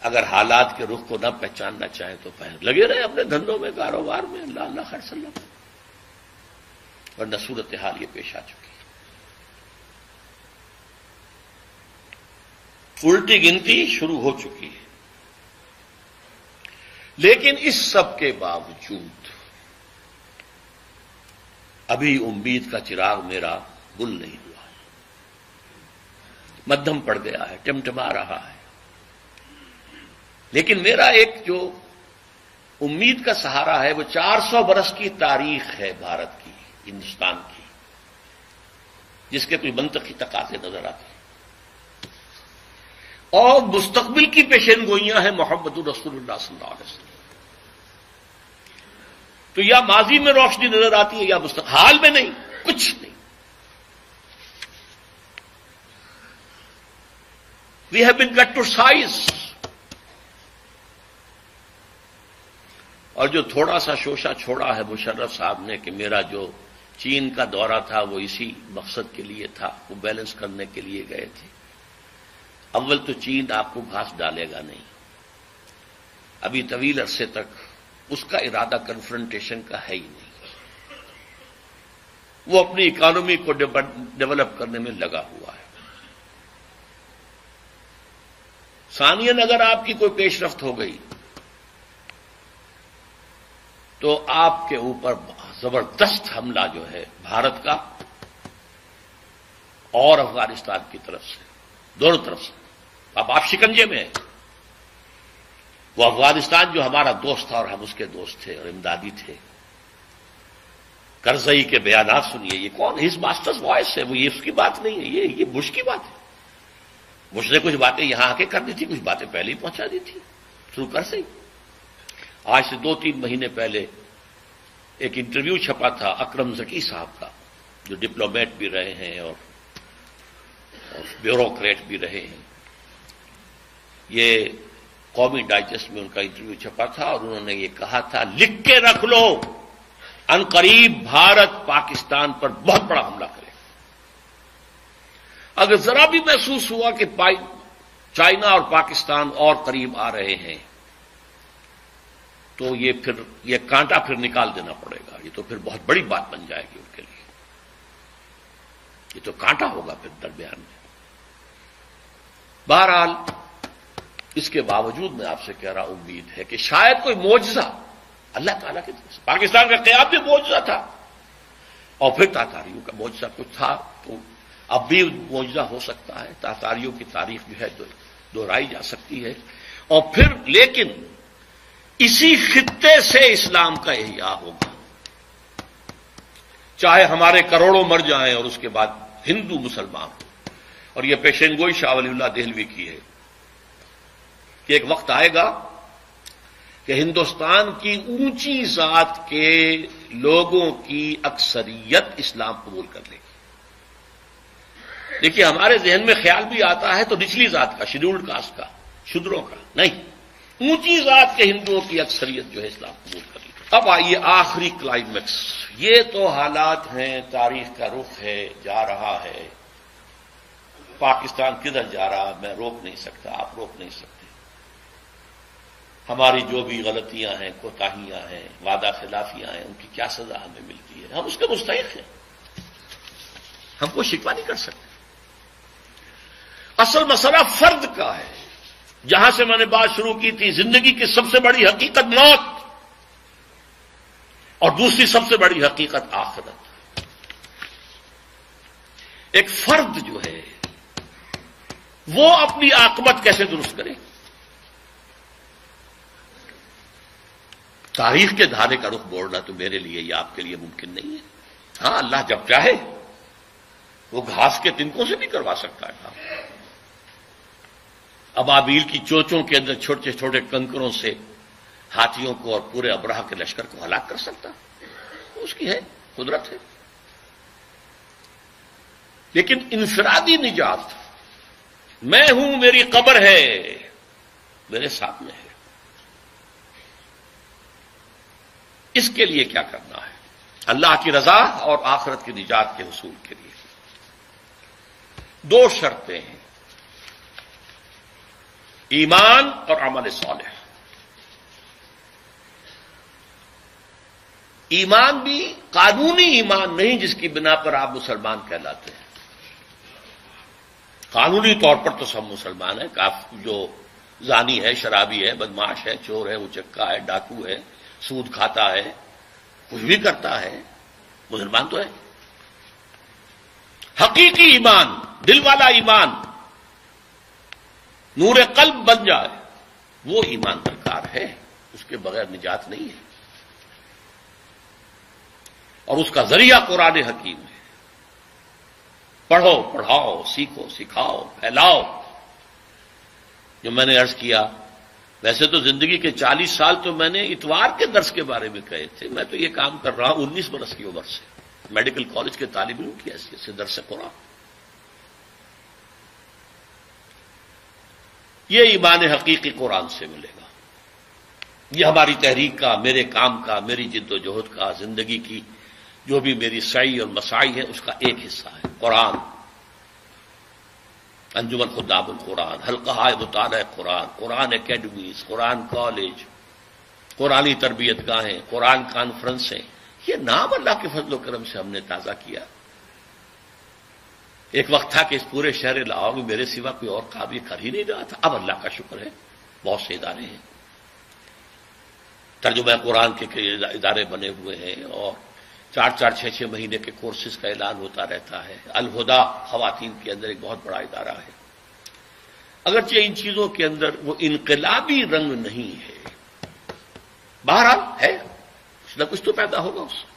اگر حالات کے رخ کو نہ پہچاننا چاہیں تو لگے رہے اپنے دھندوں میں، کاروبار میں. اللہ اللہ خیر سلام. ورنہ صورتحال یہ پیش آ چکی ہے. الٹی گنتی شروع ہو چکی ہے. لیکن اس سب کے باوجود ابھی امید کا چراغ میرا گل نہیں ہوا ہے، مدھم پڑ گیا ہے، ٹمٹما رہا ہے. لیکن میرا ایک جو امید کا سہارا ہے وہ 400 برس کی تاریخ ہے بھارت کی، ہندوستان کی، جس کے کوئی منطقی تقاضے نظر آتے ہیں. اور مستقبل کی پیشین گوئیاں ہیں محمد رسول اللہ صلی اللہ علیہ وسلم. تو یا ماضی میں روشنی نظر آتی ہے یا حال میں نہیں، کچھ نہیں. We have been cut to size. اور جو تھوڑا سا شوشہ چھوڑا ہے مشرف صاحب نے کہ میرا جو چین کا دورہ تھا وہ اسی مقصد کے لیے تھا، وہ بیلنس کرنے کے لیے گئے تھے. اول تو چین آپ کو گھاس ڈالے گا نہیں، ابھی طویل عرصے تک اس کا ارادہ کنفرنٹیشن کا ہے ہی نہیں. وہ اپنی اکانومی کو ڈیولپ کرنے میں لگا ہوا ہے. ثانیاً اگر آپ کی کوئی پیش رفت ہو گئی تو آپ کے اوپر زبردست حملہ جو ہے بھارت کا اور افغانستان کی طرف سے، دونوں طرف سے. اب آپ شکنجے میں ہیں. وہ افغانستان جو ہمارا دوست تھا اور ہم اس کے دوست تھے اور امدادی تھے، کرزئی کے بیانات سنیے. یہ کون؟ ہز ماسٹرز وائس ہے. وہ یہ اس کی بات نہیں ہے، یہ بش کی بات ہے. بش نے کچھ باتیں یہاں آ کے کر دی تھی، کچھ باتیں پہلے ہی پہنچا دی تھی شروع کر سے. آج سے 2-3 مہینے پہلے ایک انٹرویو چھپا تھا اکرم ذکی صاحب کا، جو ڈپلومیٹ بھی رہے ہیں اور بیوروکریٹ بھی رہے ہیں. یہ قومی ڈائجسٹ میں ان کا انٹرویو چھپا تھا اور انہوں نے یہ کہا تھا، لکھ کے رکھ لو، ان قریب بھارت پاکستان پر بہت بڑا حملہ کرے. اگر ذرا بھی محسوس ہوا کہ چائنا اور پاکستان اور قریب آ رہے ہیں تو یہ کانٹا پھر نکال دینا پڑے گا. یہ تو پھر بہت بڑی بات بن جائے گی ان کے لیے. یہ تو کانٹا ہوگا پھر درمیان میں. بہرحال اس کے باوجود میں آپ سے کہہ رہا امید ہے کہ شاید کوئی معجزہ اللہ تعالیٰ کی طرف سے. پاکستان کا قیام بھی معجزہ تھا اور پھر تاتاریوں کا معجزہ کچھ تھا، تو اب بھی معجزہ ہو سکتا ہے. تاتاریوں کی تاریخ جو ہے دہرائی جا سکتی ہے. اور پھر لیکن اسی خطے سے اسلام کا احیاء ہوگا. چاہے ہمارے کروڑوں مر جائیں اور اس کے بعد ہندو مسلمان ہو. اور یہ پیشین گوئی شاہ ولی اللہ دہلوی کی ہے کہ ایک وقت آئے گا کہ ہندوستان کی اونچی ذات کے لوگوں کی اکثریت اسلام قبول کر لے گی. دیکھیے ہمارے ذہن میں خیال بھی آتا ہے تو نچلی ذات کا، شیڈولڈ کاسٹ کا، شودروں کا نہیں، اونچی ذات کے ہندوؤں کی اکثریت جو ہے اسلام قبول کر لے گی. اب آئیے آخری کلائمیکس. یہ تو حالات ہیں، تاریخ کا رخ ہے، جا رہا ہے. پاکستان کدھر جا رہا میں روک نہیں سکتا، آپ روک نہیں سکتے. ہماری جو بھی غلطیاں ہیں، کوتاہیاں ہیں، وعدہ خلافیاں ہیں، ان کی کیا سزا ہمیں ملتی ہے، ہم اس کے مستحق ہیں، ہم کو شکوہ نہیں کر سکتے. اصل مسئلہ فرد کا ہے. جہاں سے میں نے بات شروع کی تھی، زندگی کی سب سے بڑی حقیقت موت اور دوسری سب سے بڑی حقیقت آخرت. ایک فرد جو ہے وہ اپنی عاقبت کیسے درست کرے؟ تاریخ کے دھارے کا رخ موڑنا تو میرے لیے یا آپ کے لیے ممکن نہیں ہے. ہاں اللہ جب چاہے وہ گھاس کے تنکوں سے بھی کروا سکتا ہے کام. ابابیل کی چوچوں کے اندر چھوٹے چھوٹے کنکروں سے ہاتھیوں کو اور پورے ابرہہ کے لشکر کو ہلاک کر سکتا، اس کی ہے قدرت ہے. لیکن انفرادی نجات، میں ہوں، میری قبر ہے، میرے سامنے ہے، اس کے لیے کیا کرنا ہے؟ اللہ کی رضا اور آخرت کی نجات کے حصول کے لیے دو شرطیں ہیں، ایمان اور عمل صالح. ایمان بھی قانونی ایمان نہیں جس کی بنا پر آپ مسلمان کہلاتے ہیں. قانونی طور پر تو سب مسلمان ہیں. جو زانی ہے، شرابی ہے، بدماش ہے، چور ہے، اچکا ہے، ڈاکو ہے، سود کھاتا ہے، کچھ بھی کرتا ہے، مسلمان تو ہے. حقیقی ایمان، دل والا ایمان، نور قلب بن جائے، وہ ایمان درکار ہے. اس کے بغیر نجات نہیں ہے. اور اس کا ذریعہ قرآن حکیم ہے. پڑھو، پڑھاؤ، سیکھو، سکھاؤ، پھیلاؤ. جو میں نے عرض کیا، ویسے تو زندگی کے 40 سال تو میں نے اتوار کے درس کے بارے میں کہے تھے. میں تو یہ کام کر رہا ہوں 19 برس کی عمر سے، میڈیکل کالج کے طالب علم کی حیثیت سے درس قرآن. یہ ایمان حقیقی قرآن سے ملے گا. یہ ہماری تحریک کا، میرے کام کا، میری جد و جہد کا، زندگی کی جو بھی میری سعی اور مساعی ہے اس کا ایک حصہ ہے قرآن. انجمن خدام القرآن، حلقہ مطالعہ قرآن، قرآن اکیڈمیز، قرآن کالج، قرآنی تربیت گاہیں، قرآن کانفرنسیں. یہ نام اللہ کے فضل و کرم سے ہم نے تازہ کیا. ایک وقت تھا کہ اس پورے شہر لاہور میں میرے سوا کوئی اور کام یہ کر ہی نہیں رہا تھا. اب اللہ کا شکر ہے بہت سے ادارے ہیں، ترجمہ قرآن کے ادارے بنے ہوئے ہیں، اور 4-4 6-6 مہینے کے کورسز کا اعلان ہوتا رہتا ہے. الہدا خواتین کے اندر ایک بہت بڑا ادارہ ہے. اگرچہ ان چیزوں کے اندر وہ انقلابی رنگ نہیں ہے، بہرحال ہے، کچھ نہ کچھ تو پیدا ہوگا اس سے.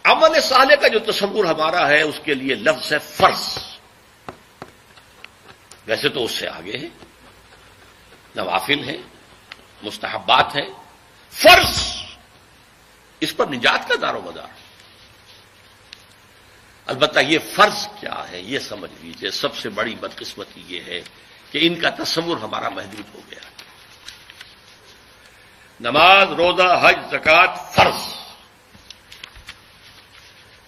عمل صالح کا جو تصور ہمارا ہے اس کے لیے لفظ ہے فرض. ویسے تو اس سے آگے ہے، نوافل ہیں، مستحبات ہیں. فرض، اس پر نجات کا دار و مدار. البتہ یہ فرض کیا ہے یہ سمجھ لیجیے. سب سے بڑی بدقسمتی یہ ہے کہ ان کا تصور ہمارا محدود ہو گیا. نماز، روزہ، حج، زکوٰۃ فرض.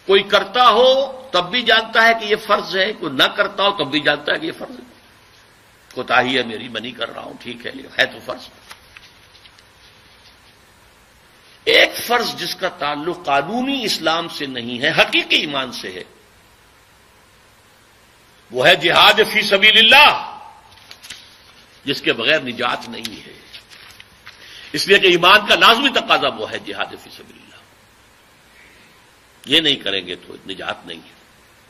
کوئی کرتا ہو تب بھی جانتا ہے کہ یہ فرض ہے، کوئی نہ کرتا ہو تب بھی جانتا ہے کہ یہ فرض ہے. کوتاہی ہے میری، میں نہیں کر رہا ہوں، ٹھیک ہے تو فرض. ایک فرض جس کا تعلق قانونی اسلام سے نہیں ہے، حقیقی ایمان سے ہے، وہ ہے جہاد فی سبیل اللہ، جس کے بغیر نجات نہیں ہے. اس لیے کہ ایمان کا لازمی تقاضا وہ ہے جہاد فی سبیل اللہ. یہ نہیں کریں گے تو نجات نہیں ہے.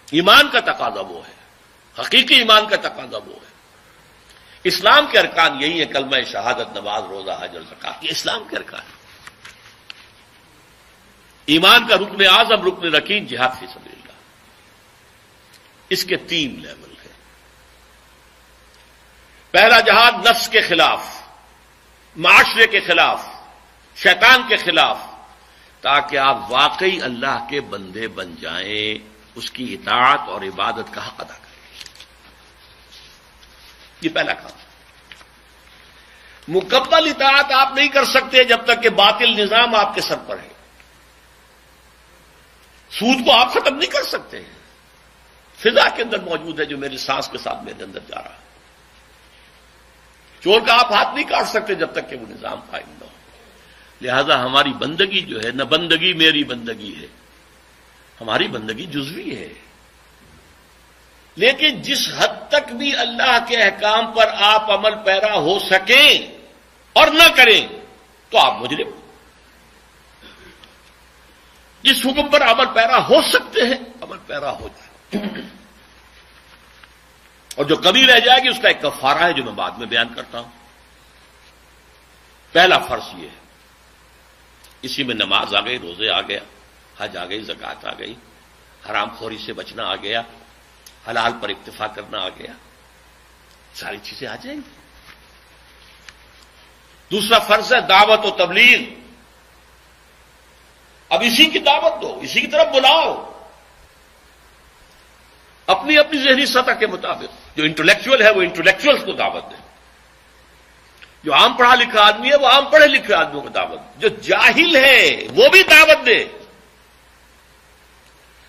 ایمان کا تقاضا وہ ہے، حقیقی ایمان کا تقاضا وہ ہے. اسلام کے ارکان یہی ہے، کلمہ شہادت، نماز، روزہ، حج اور زکوٰۃ. یہ اسلام کے ارکان ہیں. ایمان کا رکن اعظم، رکن رکین جہاد فی سبیل اللہ۔ اس کے 3 لیول ہیں۔ پہلا جہاد نفس کے خلاف، معاشرے کے خلاف، شیطان کے خلاف، تاکہ آپ واقعی اللہ کے بندے بن جائیں، اس کی اطاعت اور عبادت کا حق ادا کریں۔ یہ پہلا کام۔ مکمل اطاعت آپ نہیں کر سکتے جب تک کہ باطل نظام آپ کے سر پر ہے۔ سود کو آپ ختم نہیں کر سکتے ہیں، فضا کے اندر موجود ہے جو میری سانس کے ساتھ میرے اندر جا رہا ہے۔ چور کا آپ ہاتھ نہیں کاٹ سکتے جب تک کہ وہ نظام قائم نہ ہو۔ لہذا ہماری بندگی جو ہے، نہ بندگی میری بندگی ہے، ہماری بندگی جزوی ہے، لیکن جس حد تک بھی اللہ کے احکام پر آپ عمل پیرا ہو سکیں اور نہ کریں تو آپ مجرم۔ جس حکم پر عمل پیرا ہو سکتے ہیں عمل پیرا ہو جائے، اور جو کمی رہ جائے گی اس کا ایک کفارہ ہے جو میں بعد میں بیان کرتا ہوں۔ پہلا فرض یہ ہے، اسی میں نماز آ گئی، روزے آ گیا، حج آ گئی، زکوٰۃ آ گئی، حرام خوری سے بچنا آ گیا، حلال پر اکتفا کرنا آ گیا، ساری چیزیں آ جائیں گی۔ دوسرا فرض ہے دعوت و تبلیغ۔ اب اسی کی دعوت دو، اسی کی طرف بلاؤ، اپنی اپنی ذہنی سطح کے مطابق۔ جو انٹلیکچوئل ہے وہ انٹلیکچوئلس کو دعوت دے، جو عام پڑھا لکھا آدمی ہے وہ عام پڑھے لکھے آدمیوں کو دعوت دے، جو جاہل ہے وہ بھی دعوت دے،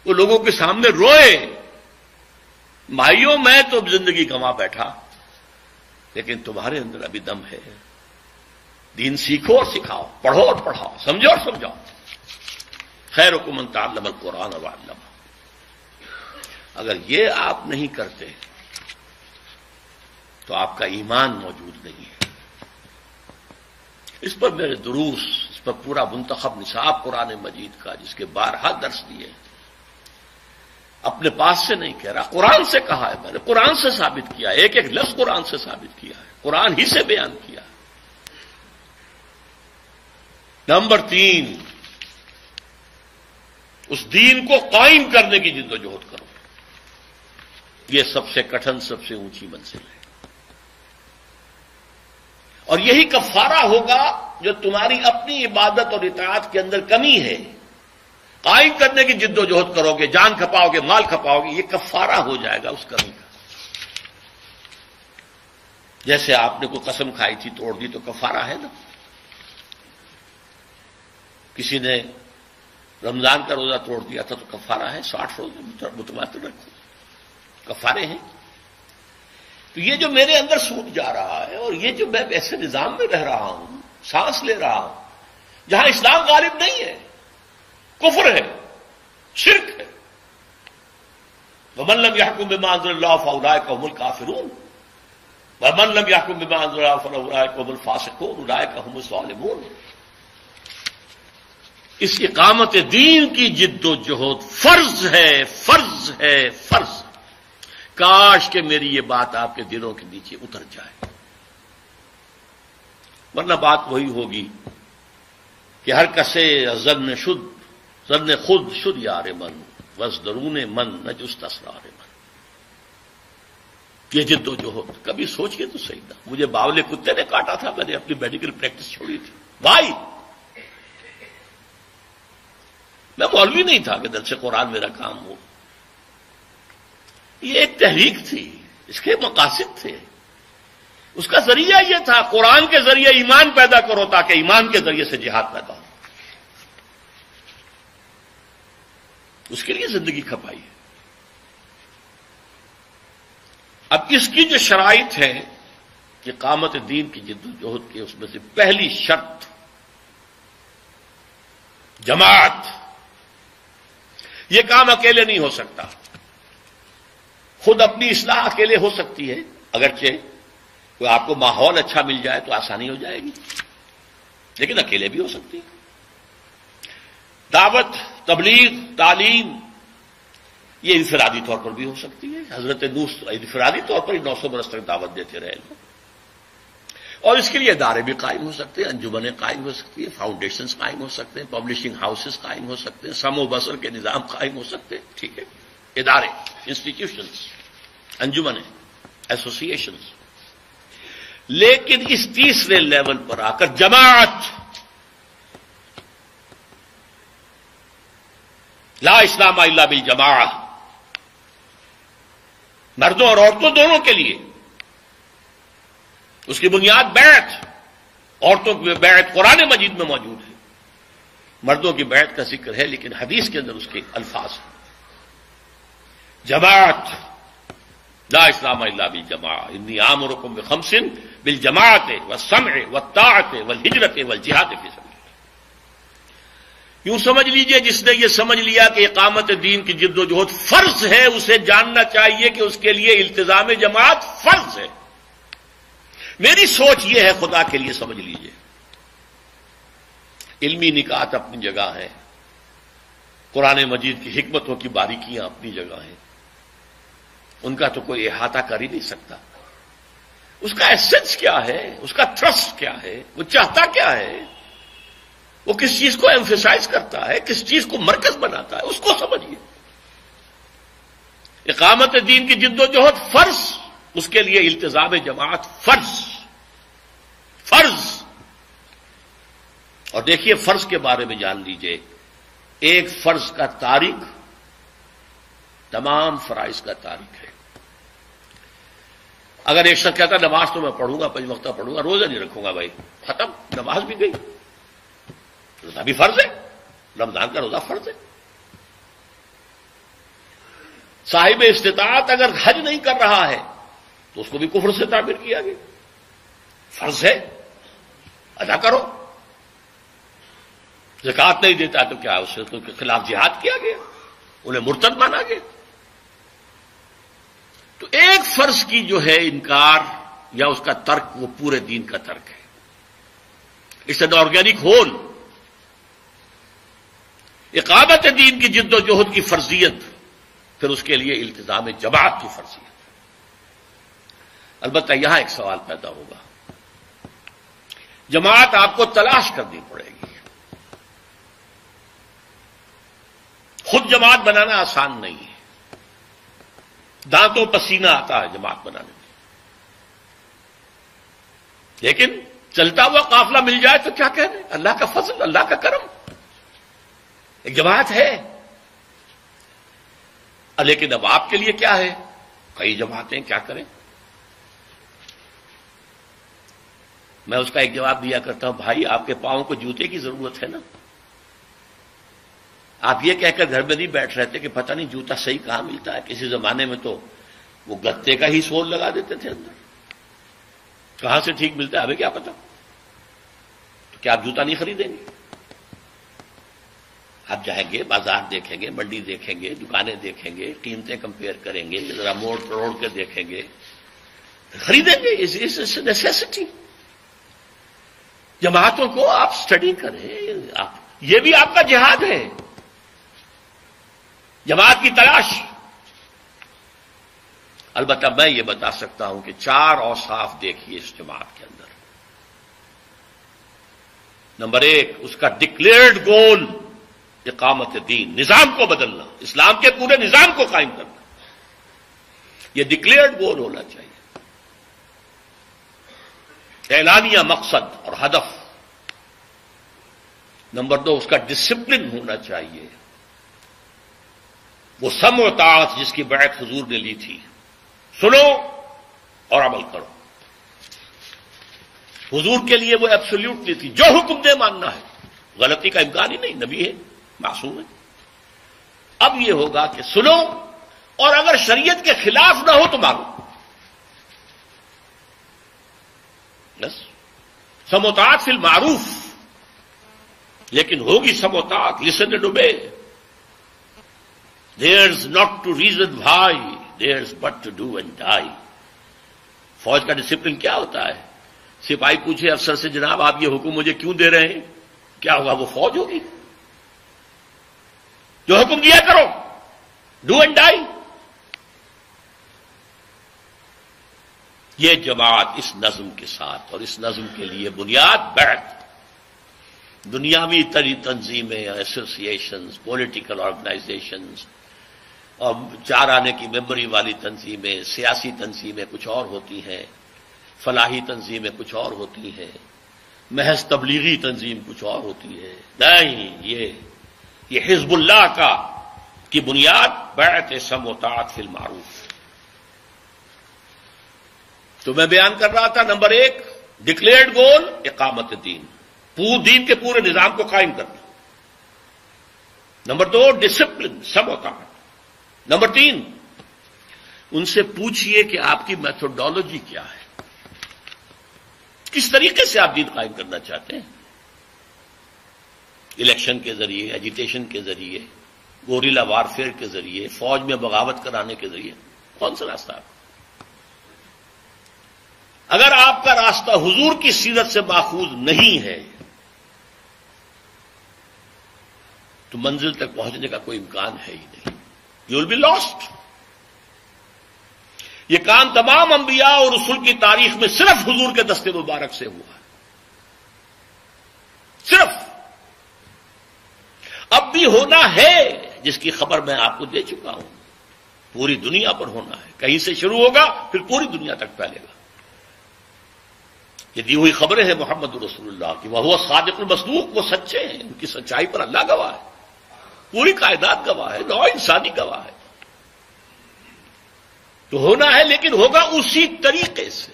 وہ لوگوں کے سامنے روئے، بھائیوں میں تو زندگی گنوا بیٹھا لیکن تمہارے اندر ابھی دم ہے، دین سیکھو اور سکھاؤ، پڑھو اور پڑھاؤ، سمجھو اور سمجھاؤ۔ خیرکم من تعلم القرآن وعلمہ۔ اگر یہ آپ نہیں کرتے تو آپ کا ایمان موجود نہیں ہے۔ اس پر میرے دروس، اس پر پورا منتخب نصاب قرآن مجید کا، جس کے 12 درس دیے، اپنے پاس سے نہیں کہہ رہا، قرآن سے کہا ہے میں نے، قرآن سے ثابت کیا، ایک ایک لفظ قرآن سے ثابت کیا ہے، قرآن ہی سے بیان کیا۔ نمبر 3، اس دین کو قائم کرنے کی جد و جہد کرو۔ یہ سب سے کٹھن، سب سے اونچی منزل ہے، اور یہی کفارہ ہوگا جو تمہاری اپنی عبادت اور اطاعت کے اندر کمی ہے، قائم کرنے کی جد و جہد کرو گے، جان کھپاؤ گے، مال کھپاؤ گے، یہ کفارہ ہو جائے گا اس کمی کا۔ جیسے آپ نے کوئی قسم کھائی تھی توڑ دی تو کفارہ ہے نا۔ کسی نے رمضان کا روزہ توڑ دیا تھا تو کفارہ ہے، 60 روزے متواتر رکھو، کفارے ہیں۔ تو یہ جو میرے اندر سوٹ جا رہا ہے، اور یہ جو میں ایسے نظام میں رہ رہا ہوں، سانس لے رہا ہوں جہاں اسلام غالب نہیں ہے، کفر ہے، شرک ہے، وَمَن لَّمْ يَحْكُم بِمَا أَنزَلَ اللَّهُ فَأُولَٰئِكَ هُمُ الْكَافِرُونَ وَمَن لَّمْ يَحْكُم بِمَا أَنزَلَ اللَّهُ فَأُولَٰئِكَ هُمُ الْفَاسِقُونَ أُولَٰئِكَ هُمُ الظَّالِمُونَ۔ اس اقامت دین کی جد و جہد فرض ہے، فرض ہے، فرض۔ کاش کہ میری یہ بات آپ کے دلوں کے نیچے اتر جائے، ورنہ بات وہی ہوگی کہ ہر کسے ظن خود شد یار من وز درون من نجست اسرار من۔ یہ جد و جہد کبھی سوچ کے تو صحیح تھا۔ مجھے باولے کتے نے کاٹا تھا، میں نے اپنی میڈیکل پریکٹس چھوڑی تھی بھائی، میں مولوی نہیں تھا کہ دل سے قرآن میرا کام ہو۔ یہ ایک تحریک تھی، اس کے مقاصد تھے، اس کا ذریعہ یہ تھا قرآن کے ذریعے ایمان پیدا کرو تاکہ ایمان کے ذریعے سے جہاد پیدا ہو۔ اس کے لیے زندگی کھپائی ہے۔ اب اس کی جو شرائط ہے کہ اقامت دین کی جد و جہد کی، اس میں سے پہلی شرط جماعت۔ یہ کام اکیلے نہیں ہو سکتا، خود اپنی اصلاح اکیلے ہو سکتی ہے، اگرچہ کوئی آپ کو ماحول اچھا مل جائے تو آسانی ہو جائے گی، لیکن اکیلے بھی ہو سکتی ہے۔ دعوت، تبلیغ، تعلیم یہ انفرادی طور پر بھی ہو سکتی ہے۔ حضرت نوح انفرادی طور پر ہی 900 برس تک دعوت دیتے رہے لوگ، اور اس کے لیے ادارے بھی قائم ہو سکتے ہیں، انجمنیں قائم ہو سکتی ہیں، فاؤنڈیشنز قائم ہو سکتے ہیں، پبلشنگ ہاؤسز قائم ہو سکتے ہیں، سم و بسر کے نظام قائم ہو سکتے ہیں. ٹھیک ہے، ادارے، انسٹیٹیوشنز، انجمنیں، ایسوسیشنز. لیکن اس تیسرے لیول پر آ کر جماعت، لا اسلام الا بالجماعہ، مردوں اور عورتوں دونوں کے لیے. اس کی بنیاد بیعت، عورتوں کی بیعت قرآن مجید میں موجود ہے، مردوں کی بیعت کا ذکر ہے لیکن حدیث کے اندر اس کے الفاظ ہیں. جماعت، لا اسلام الا بالجماعہ، انی آمرکم بخمس بالجماعت والسمع والطاعت والہجرت والجہاد فی سبیل. یوں سمجھ لیجئے جس نے یہ سمجھ لیا کہ اقامت دین کی جد و جہد فرض ہے، اسے جاننا چاہیے کہ اس کے لیے التزام جماعت فرض ہے. میری سوچ یہ ہے، خدا کے لیے سمجھ لیجئے. علمی نکات اپنی جگہ ہیں، قرآن مجید کی حکمتوں کی باریکیاں اپنی جگہ ہیں، ان کا تو کوئی احاطہ کر ہی نہیں سکتا. اس کا ایسنس کیا ہے، اس کا تھرسٹ کیا ہے، وہ چاہتا کیا ہے، وہ کس چیز کو ایمفیسائز کرتا ہے، کس چیز کو مرکز بناتا ہے، اس کو سمجھیے. اقامت دین کی جد و جہد فرض، اس کے لیے التزام جماعت فرض. فرض. اور دیکھیے فرض کے بارے میں جان لیجئے، ایک فرض کا تارک تمام فرائض کا تارک ہے. اگر ایک شخص کہتا نماز تو میں پڑھوں گا، 5 وقتہ پڑھوں گا، روزہ نہیں رکھوں گا، بھائی ختم، نماز بھی گئی، روزہ بھی فرض ہے، رمضان کا روزہ فرض ہے. صاحب استطاعت اگر حج نہیں کر رہا ہے تو اس کو بھی کفر سے تعبیر کیا گیا. فرض ہے، ادا کرو. زکات نہیں دیتا تو کیا اس کے خلاف جہاد کیا گیا، انہیں مرتد مانا گیا. تو ایک فرض کی جو ہے انکار یا اس کا ترک، وہ پورے دین کا ترک ہے. It's an organic whole. اقامت دین کی جد و جہد کی فرضیت، پھر اس کے لیے التزام جماعت کی فرضیت. البتہ یہاں ایک سوال پیدا ہوگا، جماعت آپ کو تلاش کرنی پڑے گی. خود جماعت بنانا آسان نہیں ہے، دانتوں پسینہ آتا ہے جماعت بنانے میں. لیکن چلتا ہوا قافلہ مل جائے تو کیا کہنے، اللہ کا فضل، اللہ کا کرم. ایک جماعت ہے. لیکن اب آپ کے لیے کیا ہے، کئی جماعتیں، کیا کریں. میں اس کا ایک جواب دیا کرتا ہوں، بھائی آپ کے پاؤں کو جوتے کی ضرورت ہے نا. آپ یہ کہہ کر گھر میں نہیں بیٹھ رہتے کہ پتہ نہیں جوتا صحیح کہاں ملتا ہے. کسی زمانے میں تو وہ گتے کا ہی سول لگا دیتے تھے اندر، کہاں سے ٹھیک ملتا ہے ہمیں کیا پتا. تو کیا آپ جوتا نہیں خریدیں گے؟ آپ جائیں گے، بازار دیکھیں گے، منڈی دیکھیں گے، دکانیں دیکھیں گے، قیمتیں کمپیئر کریں گے، ذرا موڑ توڑ کے دیکھیں گے، خریدیں گے. اس نیسیسٹی. جماعتوں کو آپ سٹڈی کریں، یہ بھی آپ کا جہاد ہے، جماعت کی تلاش. البتہ میں یہ بتا سکتا ہوں کہ 4 اوصاف دیکھیے اس جماعت کے اندر. نمبر 1، اس کا ڈکلیئرڈ گول اقامت دین، نظام کو بدلنا، اسلام کے پورے نظام کو قائم کرنا. یہ ڈکلیئرڈ گول ہونا چاہیے، اعلانیہ مقصد اور ہدف. نمبر 2، اس کا ڈسپلن ہونا چاہیے، وہ سمع و طاعت جس کی بیعت حضور نے لی تھی، سنو اور عمل کرو. حضور کے لیے وہ ایبسولوٹ نہیں تھی، جو حکم دے ماننا ہے، غلطی کا امکان ہی نہیں، نبی ہے، معصوم ہے. اب یہ ہوگا کہ سنو، اور اگر شریعت کے خلاف نہ ہو تو مانو. بس سمع و طاعت فی المعروف، لیکن ہوگی سمع و طاعت، listen and obey. There's not to reason why, there's but to do and die. فوج کا ڈسپلن کیا ہوتا ہے؟ سپاہی پوچھے افسر سے، جناب آپ یہ حکم مجھے کیوں دے رہے ہیں؟ کیا ہوگا؟ وہ فوج ہوگی. جو حکم دیا کرو، ڈو اینڈ ڈائی. یہ جماعت اس نظم کے ساتھ، اور اس نظم کے لیے بنیاد بیعت، دنیاوی تنظیمیں، ایسوسیشنز، پولیٹیکل آرگنائزیشنز اور چار آنے کی ممبری والی تنظیمیں، سیاسی تنظیمیں کچھ اور ہوتی ہیں، فلاحی تنظیمیں کچھ اور ہوتی ہیں، محض تبلیغی تنظیم کچھ اور ہوتی ہے۔ نہیں، یہ حزب اللہ کی بنیاد بیعت سمع و طاعت فی المعروف۔ تو میں بیان کر رہا تھا، نمبر 1 ڈکلیئرڈ گول اقامت دین، دین کے پورے نظام کو قائم کرنا۔ نمبر 2 ڈسپلن، سمع و طاعت۔ نمبر 3 ان سے پوچھئے کہ آپ کی میتھوڈالوجی کیا ہے، کس طریقے سے آپ دین قائم کرنا چاہتے ہیں، الیکشن کے ذریعے، ایجیٹیشن کے ذریعے، گوریلا وارفیئر کے ذریعے، فوج میں بغاوت کرانے کے ذریعے، کون سا راستہ آپ؟ اگر آپ کا راستہ حضور کی سیرت سے ماخوذ نہیں ہے تو منزل تک پہنچنے کا کوئی امکان ہے ہی نہیں، یو ول بی لاسٹ۔ یہ کام تمام انبیاء اور رسول کی تاریخ میں صرف حضور کے دست مبارک سے ہوا ہے، صرف۔ اب بھی ہونا ہے، جس کی خبر میں آپ کو دے چکا ہوں، پوری دنیا پر ہونا ہے، کہیں سے شروع ہوگا پھر پوری دنیا تک پھیلے گا۔ یہ دی ہوئی خبریں ہیں محمد رسول اللہ کی، وہ صادق المصدوق، وہ سچے ہیں، ان کی سچائی پر اللہ گواہ ہے، پوری کائنات گواہ ہے، نوع انسانی گواہ ہے۔ تو ہونا ہے، لیکن ہوگا اسی طریقے سے۔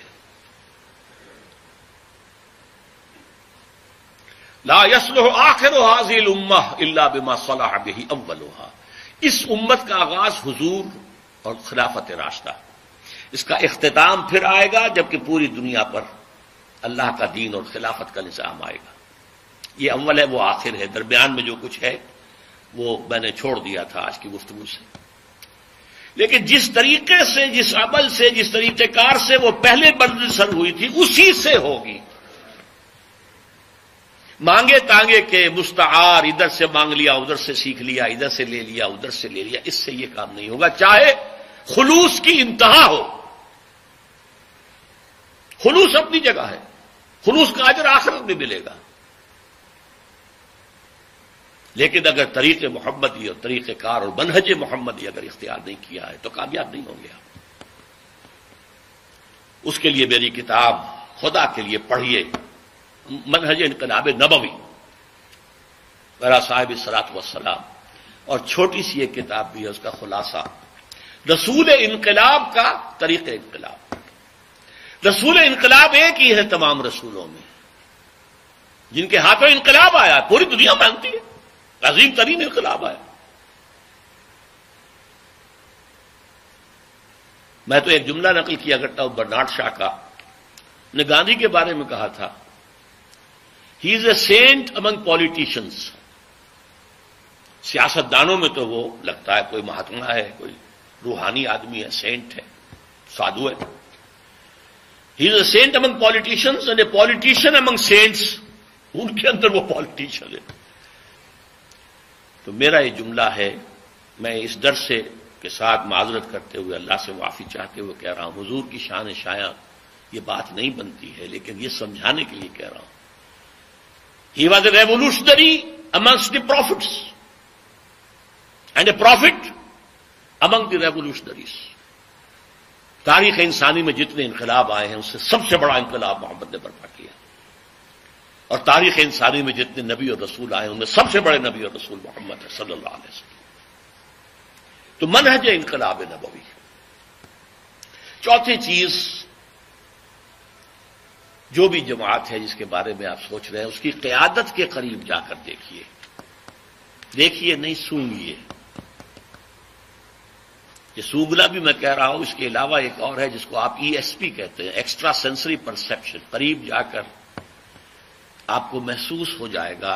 لا يصلح آخر هذه الامه الا بما صلح به اولها، اس امت کا آغاز حضور اور خلافت راشدہ، اس کا اختتام پھر آئے گا جبکہ پوری دنیا پر اللہ کا دین اور خلافت کا نظام آئے گا۔ یہ اول ہے، وہ آخر ہے، درمیان میں جو کچھ ہے وہ میں نے چھوڑ دیا تھا آج کی گفتگو سے۔ لیکن جس طریقے سے، جس عمل سے، جس طریقہ کار سے وہ پہلے منظر ہوئی تھی، اسی سے ہوگی۔ مانگے تانگے کے مستعار، ادھر سے مانگ لیا، ادھر سے سیکھ لیا، ادھر سے لے لیا، ادھر سے لے لیا، اس سے یہ کام نہیں ہوگا، چاہے خلوص کی انتہا ہو۔ خلوص اپنی جگہ ہے، خلوص کا اجر آخرت میں ملے گا، لیکن اگر طریق محمدی اور طریقہ کار اور منہج محمدی اگر اختیار نہیں کیا ہے تو کامیاب نہیں ہوں گے آپ۔ اس کے لیے میری کتاب خدا کے لیے پڑھیے، منہج انقلاب نبوی، میرا صاحب الصلاۃ والسلام، اور چھوٹی سی ایک کتاب بھی ہے، اس کا خلاصہ رسول انقلاب کا طریقہ انقلاب۔ رسول انقلاب ایک ہی ہے تمام رسولوں میں، جن کے ہاتھوں انقلاب آیا، پوری دنیا مانتی ہے، عظیم ترین انقلاب آیا۔ میں تو ایک جملہ نقل کیا کرتا ہوں برنارڈ شاہ کا، نے گاندھی کے بارے میں کہا تھا، ہی is a saint among politicians. سیاست دانوں میں تو وہ لگتا ہے کوئی مہاتما ہے، کوئی روحانی آدمی ہے، سینٹ ہے، سادھو ہے۔ He is a saint among politicians and a politician among saints, ان کے اندر وہ پالیٹیشین ہے۔ تو میرا یہ جملہ ہے، میں اس ڈر سے کے ساتھ معذرت کرتے ہوئے اللہ سے معافی چاہتے ہوئے کہہ رہا ہوں، حضور کی شان شایاں یہ بات نہیں بنتی ہے، لیکن یہ سمجھانے کے لیے کہہ رہا ہوں۔ He was a revolutionary amongst the prophets and a prophet among the revolutionaries۔ تاریخ انسانی میں جتنے انقلاب آئے ہیں اس سے سب سے بڑا انقلاب محمد نے برپا کیا، اور تاریخ انسانی میں جتنے نبی اور رسول آئے ان میں سب سے بڑے نبی اور رسول محمد ہے صلی اللہ علیہ وسلم۔ تو منہج انقلاب نبوی۔ چوتھی چیز، جو بھی جماعت ہے جس کے بارے میں آپ سوچ رہے ہیں، اس کی قیادت کے قریب جا کر دیکھیے، دیکھیے نہیں سونگیے۔ یہ سونگنا بھی میں کہہ رہا ہوں، اس کے علاوہ ایک اور ہے جس کو آپ ESP کہتے ہیں، ایکسٹرا سینسری پرسیپشن۔ قریب جا کر آپ کو محسوس ہو جائے گا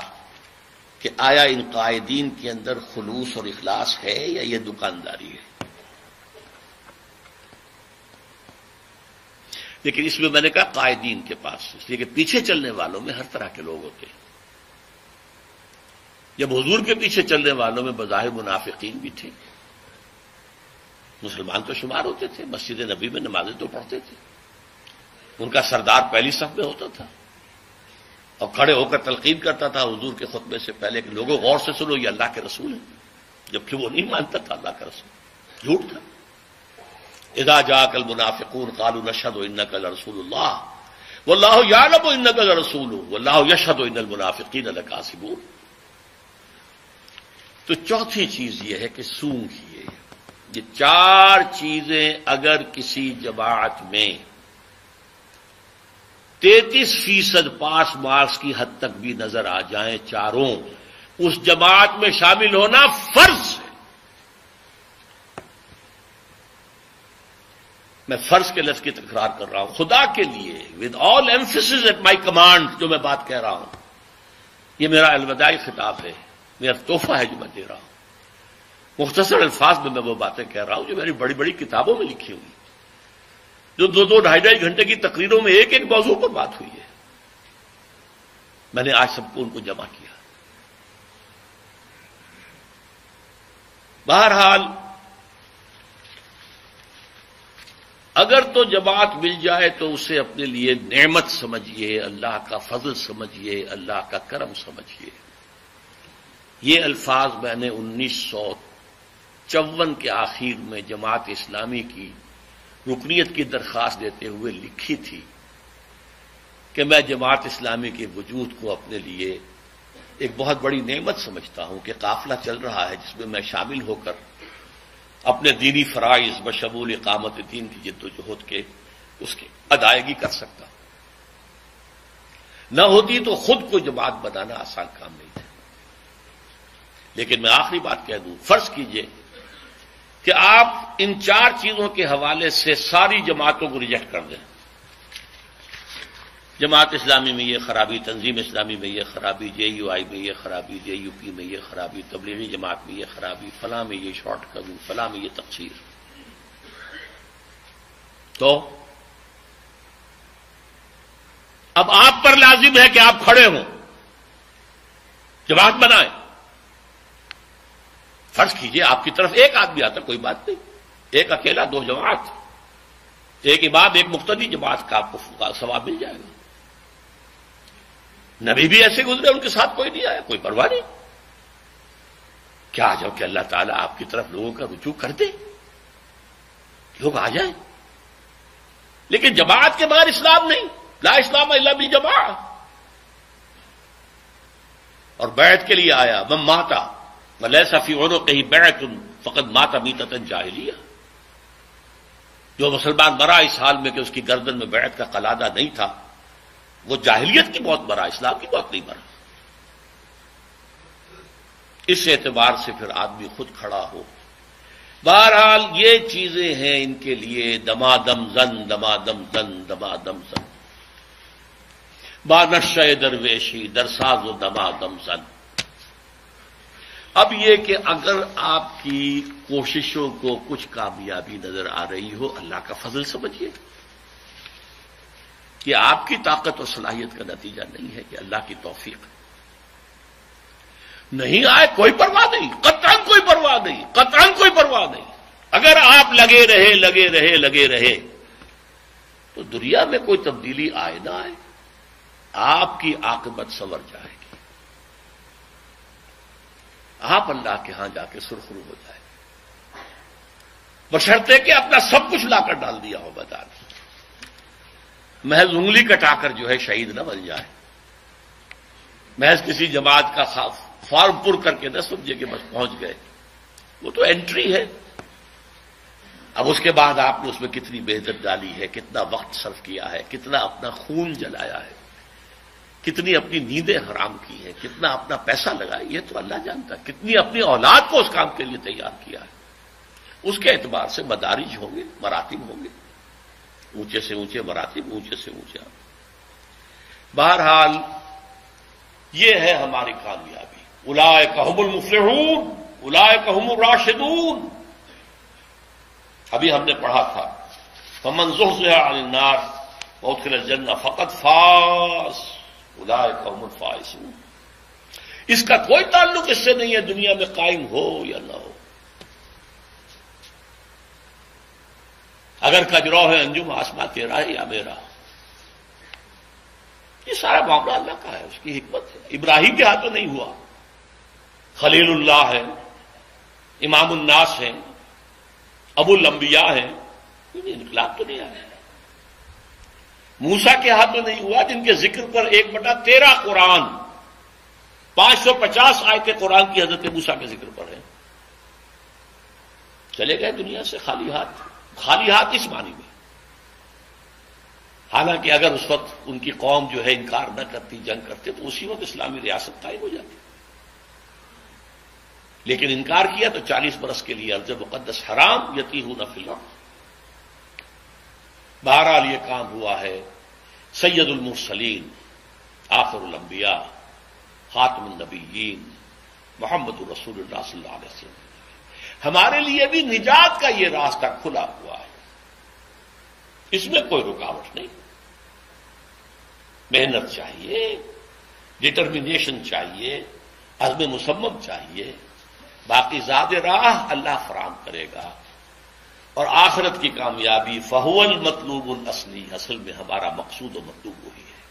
کہ آیا ان قائدین کے اندر خلوص اور اخلاص ہے یا یہ دکانداری ہے۔ لیکن اس میں میں نے کہا قائدین کے پاس، اس لیے کہ پیچھے چلنے والوں میں ہر طرح کے لوگ ہوتے ہیں۔ جب حضور کے پیچھے چلنے والوں میں بظاہر منافقین بھی تھے، مسلمان تو شمار ہوتے تھے، مسجد نبی میں نمازیں تو پڑھتے تھے، ان کا سردار پہلی صف میں ہوتا تھا اور کھڑے ہو کر تلقین کرتا تھا حضور کے خطبے سے پہلے کہ لوگوں غور سے سنو، یہ اللہ کے رسول ہیں، جبکہ وہ نہیں مانتا تھا اللہ کا رسول، جھوٹ تھا۔ اذا جاءك المنافقون قالوا نشهد انك لرسول الله والله يعلم انك لرسوله والله يشهد ان المنافقين لكاذبون۔ تو چوتھی چیز یہ ہے کہ سونگھیے۔ یہ چار چیزیں اگر کسی جماعت میں 33% پاس مارکس کی حد تک بھی نظر آ جائیں چاروں، اس جماعت میں شامل ہونا فرض ہے۔ میں فرض کے لفظ کی تکرار کر رہا ہوں، خدا کے لیے with all emphasis at my command جو میں بات کہہ رہا ہوں، یہ میرا الوداعی خطاب ہے، میرا تحفہ ہے جو میں دے رہا ہوں۔ مختصر الفاظ میں وہ باتیں کہہ رہا ہوں جو میری بڑی بڑی کتابوں میں لکھی ہوئی، جو 2-2 ڈھائی گھنٹے کی تقریروں میں ایک ایک موضوع پر بات ہوئی ہے، میں نے آج سب کو ان کو جمع کیا۔ بہرحال اگر تو جماعت مل جائے تو اسے اپنے لیے نعمت سمجھیے، اللہ کا فضل سمجھیے، اللہ کا کرم سمجھیے۔ یہ الفاظ میں نے 1954 کے آخر میں جماعت اسلامی کی رکنیت کی درخواست دیتے ہوئے لکھی تھی کہ میں جماعت اسلامی کے وجود کو اپنے لیے ایک بہت بڑی نعمت سمجھتا ہوں کہ قافلہ چل رہا ہے جس میں میں شامل ہو کر اپنے دینی فرائض بشمول اقامت دین کی جد و جہد کے اس کی ادائیگی کر سکتا ہوں۔ نہ ہوتی تو خود کو جماعت بنانا آسان کام نہیں تھا۔ لیکن میں آخری بات کہہ دوں، فرض کیجئے کہ آپ ان چار چیزوں کے حوالے سے ساری جماعتوں کو ریجیکٹ کر دیں۔ جماعت اسلامی میں یہ خرابی، تنظیم اسلامی میں یہ خرابی، جے یو آئی میں یہ خرابی، جے یو پی میں یہ خرابی، تبلیغی جماعت میں یہ خرابی، فلاں میں یہ شارٹ کٹ، فلاں میں یہ تقصیر، تو اب آپ پر لازم ہے کہ آپ کھڑے ہوں، جماعت بنائیں۔ فرض کیجئے آپ کی طرف ایک آدمی آتا، کوئی بات نہیں، ایک اکیلا 2 جماعت، ایک امام ایک مقتدی، جماعت کا آپ کو ثواب مل جائے گا۔ نبی بھی ایسے گزرے، ان کے ساتھ کوئی نہیں آیا، کوئی پرواہ نہیں۔ کیا جب کہ اللہ تعالیٰ آپ کی طرف لوگوں کا رجوع کر دے، لوگ آ جائیں۔ لیکن جماعت کے بغیر اسلام نہیں، لا اسلام الا بالجماعۃ۔ اور بیعت کے لیے آیا، من مات ولیس فی عنقہ بیعۃ فقد مات میتۃ جاہلیہ۔ جو مسلمان مرا اس حال میں کہ اس کی گردن میں بیعت کا قلادہ نہیں تھا، وہ جاہلیت کی موت مرا، اسلام کی موت نہیں مرا۔ اس اعتبار سے پھر آدمی خود کھڑا ہو۔ بہرحال یہ چیزیں ہیں ان کے لیے دمادم زن، دمادم زن، دمادم زن، بانشہ درویشی درساز و دمادم زن۔ اب یہ کہ اگر آپ کی کوششوں کو کچھ کامیابی نظر آ رہی ہو، اللہ کا فضل سمجھیے۔ یہ آپ کی طاقت اور صلاحیت کا نتیجہ نہیں ہے، کہ اللہ کی توفیق ہے۔ نہیں آئے کوئی پرواہ نہیں، قطعاً کوئی پرواہ نہیں، قطعاً کوئی پرواہ نہیں۔ اگر آپ لگے رہے تو دنیا میں کوئی تبدیلی آئے نہ آئے، آپ کی عاقبت سنور جائے گی، آپ اللہ کے ہاں جا کے سرخرو ہو جائے، بشرطے کہ اپنا سب کچھ لا کر ڈال دیا ہو میدان۔ محض انگلی کٹا کر جو ہے شہید نہ بن جائے، محض کسی جماعت کا فارم پر کر کے نہ سمجھے کہ بس پہنچ گئے، وہ تو انٹری ہے۔ اب اس کے بعد آپ نے اس میں کتنی محنت ڈالی ہے، کتنا وقت صرف کیا ہے، کتنا اپنا خون جلایا ہے، کتنی اپنی نیندیں حرام کی ہیں، کتنا اپنا پیسہ لگایا، یہ تو اللہ جانتا ہے، کتنی اپنی اولاد کو اس کام کے لیے تیار کیا ہے۔ اس کے اعتبار سے مدارج ہوں گے، مراتب ہوں گے، اونچے سے اونچے مراتب، اونچے سے اونچے۔ بہرحال یہ ہے ہماری کامیابی۔ اولئک ھم المفلحون، اولئک ھم الراشدون۔ ابھی ہم نے پڑھا تھا فمن زحزح عن النار وادخل الجنہ فقد فاز اولئک ھم الفائزون۔ اس کا کوئی تعلق اس سے نہیں ہے دنیا میں قائم ہو یا نہ ہو۔ اگر کجرو ہے انجم آسماں تیرا ہے یا میرا، سارا معاملہ اللہ کا ہے، اس کی حکمت ہے۔ ابراہیم کے ہاتھوں نہیں ہوا، خلیل اللہ ہے، امام الناس ہیں، ابو الانبیاء ہیں، انقلاب تو نہیں آیا۔ موسیٰ کے ہاتھوں نہیں ہوا، جن کے ذکر پر 1/13 قرآن 550 آیتیں قرآن کی حضرت موسیٰ کے ذکر پر ہیں، چلے گئے دنیا سے خالی ہاتھ اس معنی میں۔ حالانکہ اگر اس وقت ان کی قوم جو ہے انکار نہ کرتی، جنگ کرتے، تو اسی وقت اسلامی ریاست قائم ہو جاتی، لیکن انکار کیا تو 40 برس کے لیے ارض مقدس حرام یتیہون فی الارض۔ بہرحال یہ کام ہوا ہے۔ سید المرسلین، آخر الانبیاء، خاتم النبیین، محمد رسول اللہ صلی اللہ علیہ وسلم، ہمارے لیے بھی نجات کا یہ راستہ کھلا ہوا ہے، اس میں کوئی رکاوٹ نہیں۔ محنت چاہیے، ڈٹرمنیشن چاہیے، عزم مصمم چاہیے، باقی زاد راہ اللہ فراہم کرے گا۔ اور آخرت کی کامیابی فہو المطلوب الاصلی، اصل میں ہمارا مقصود و مطلوب وہی ہے۔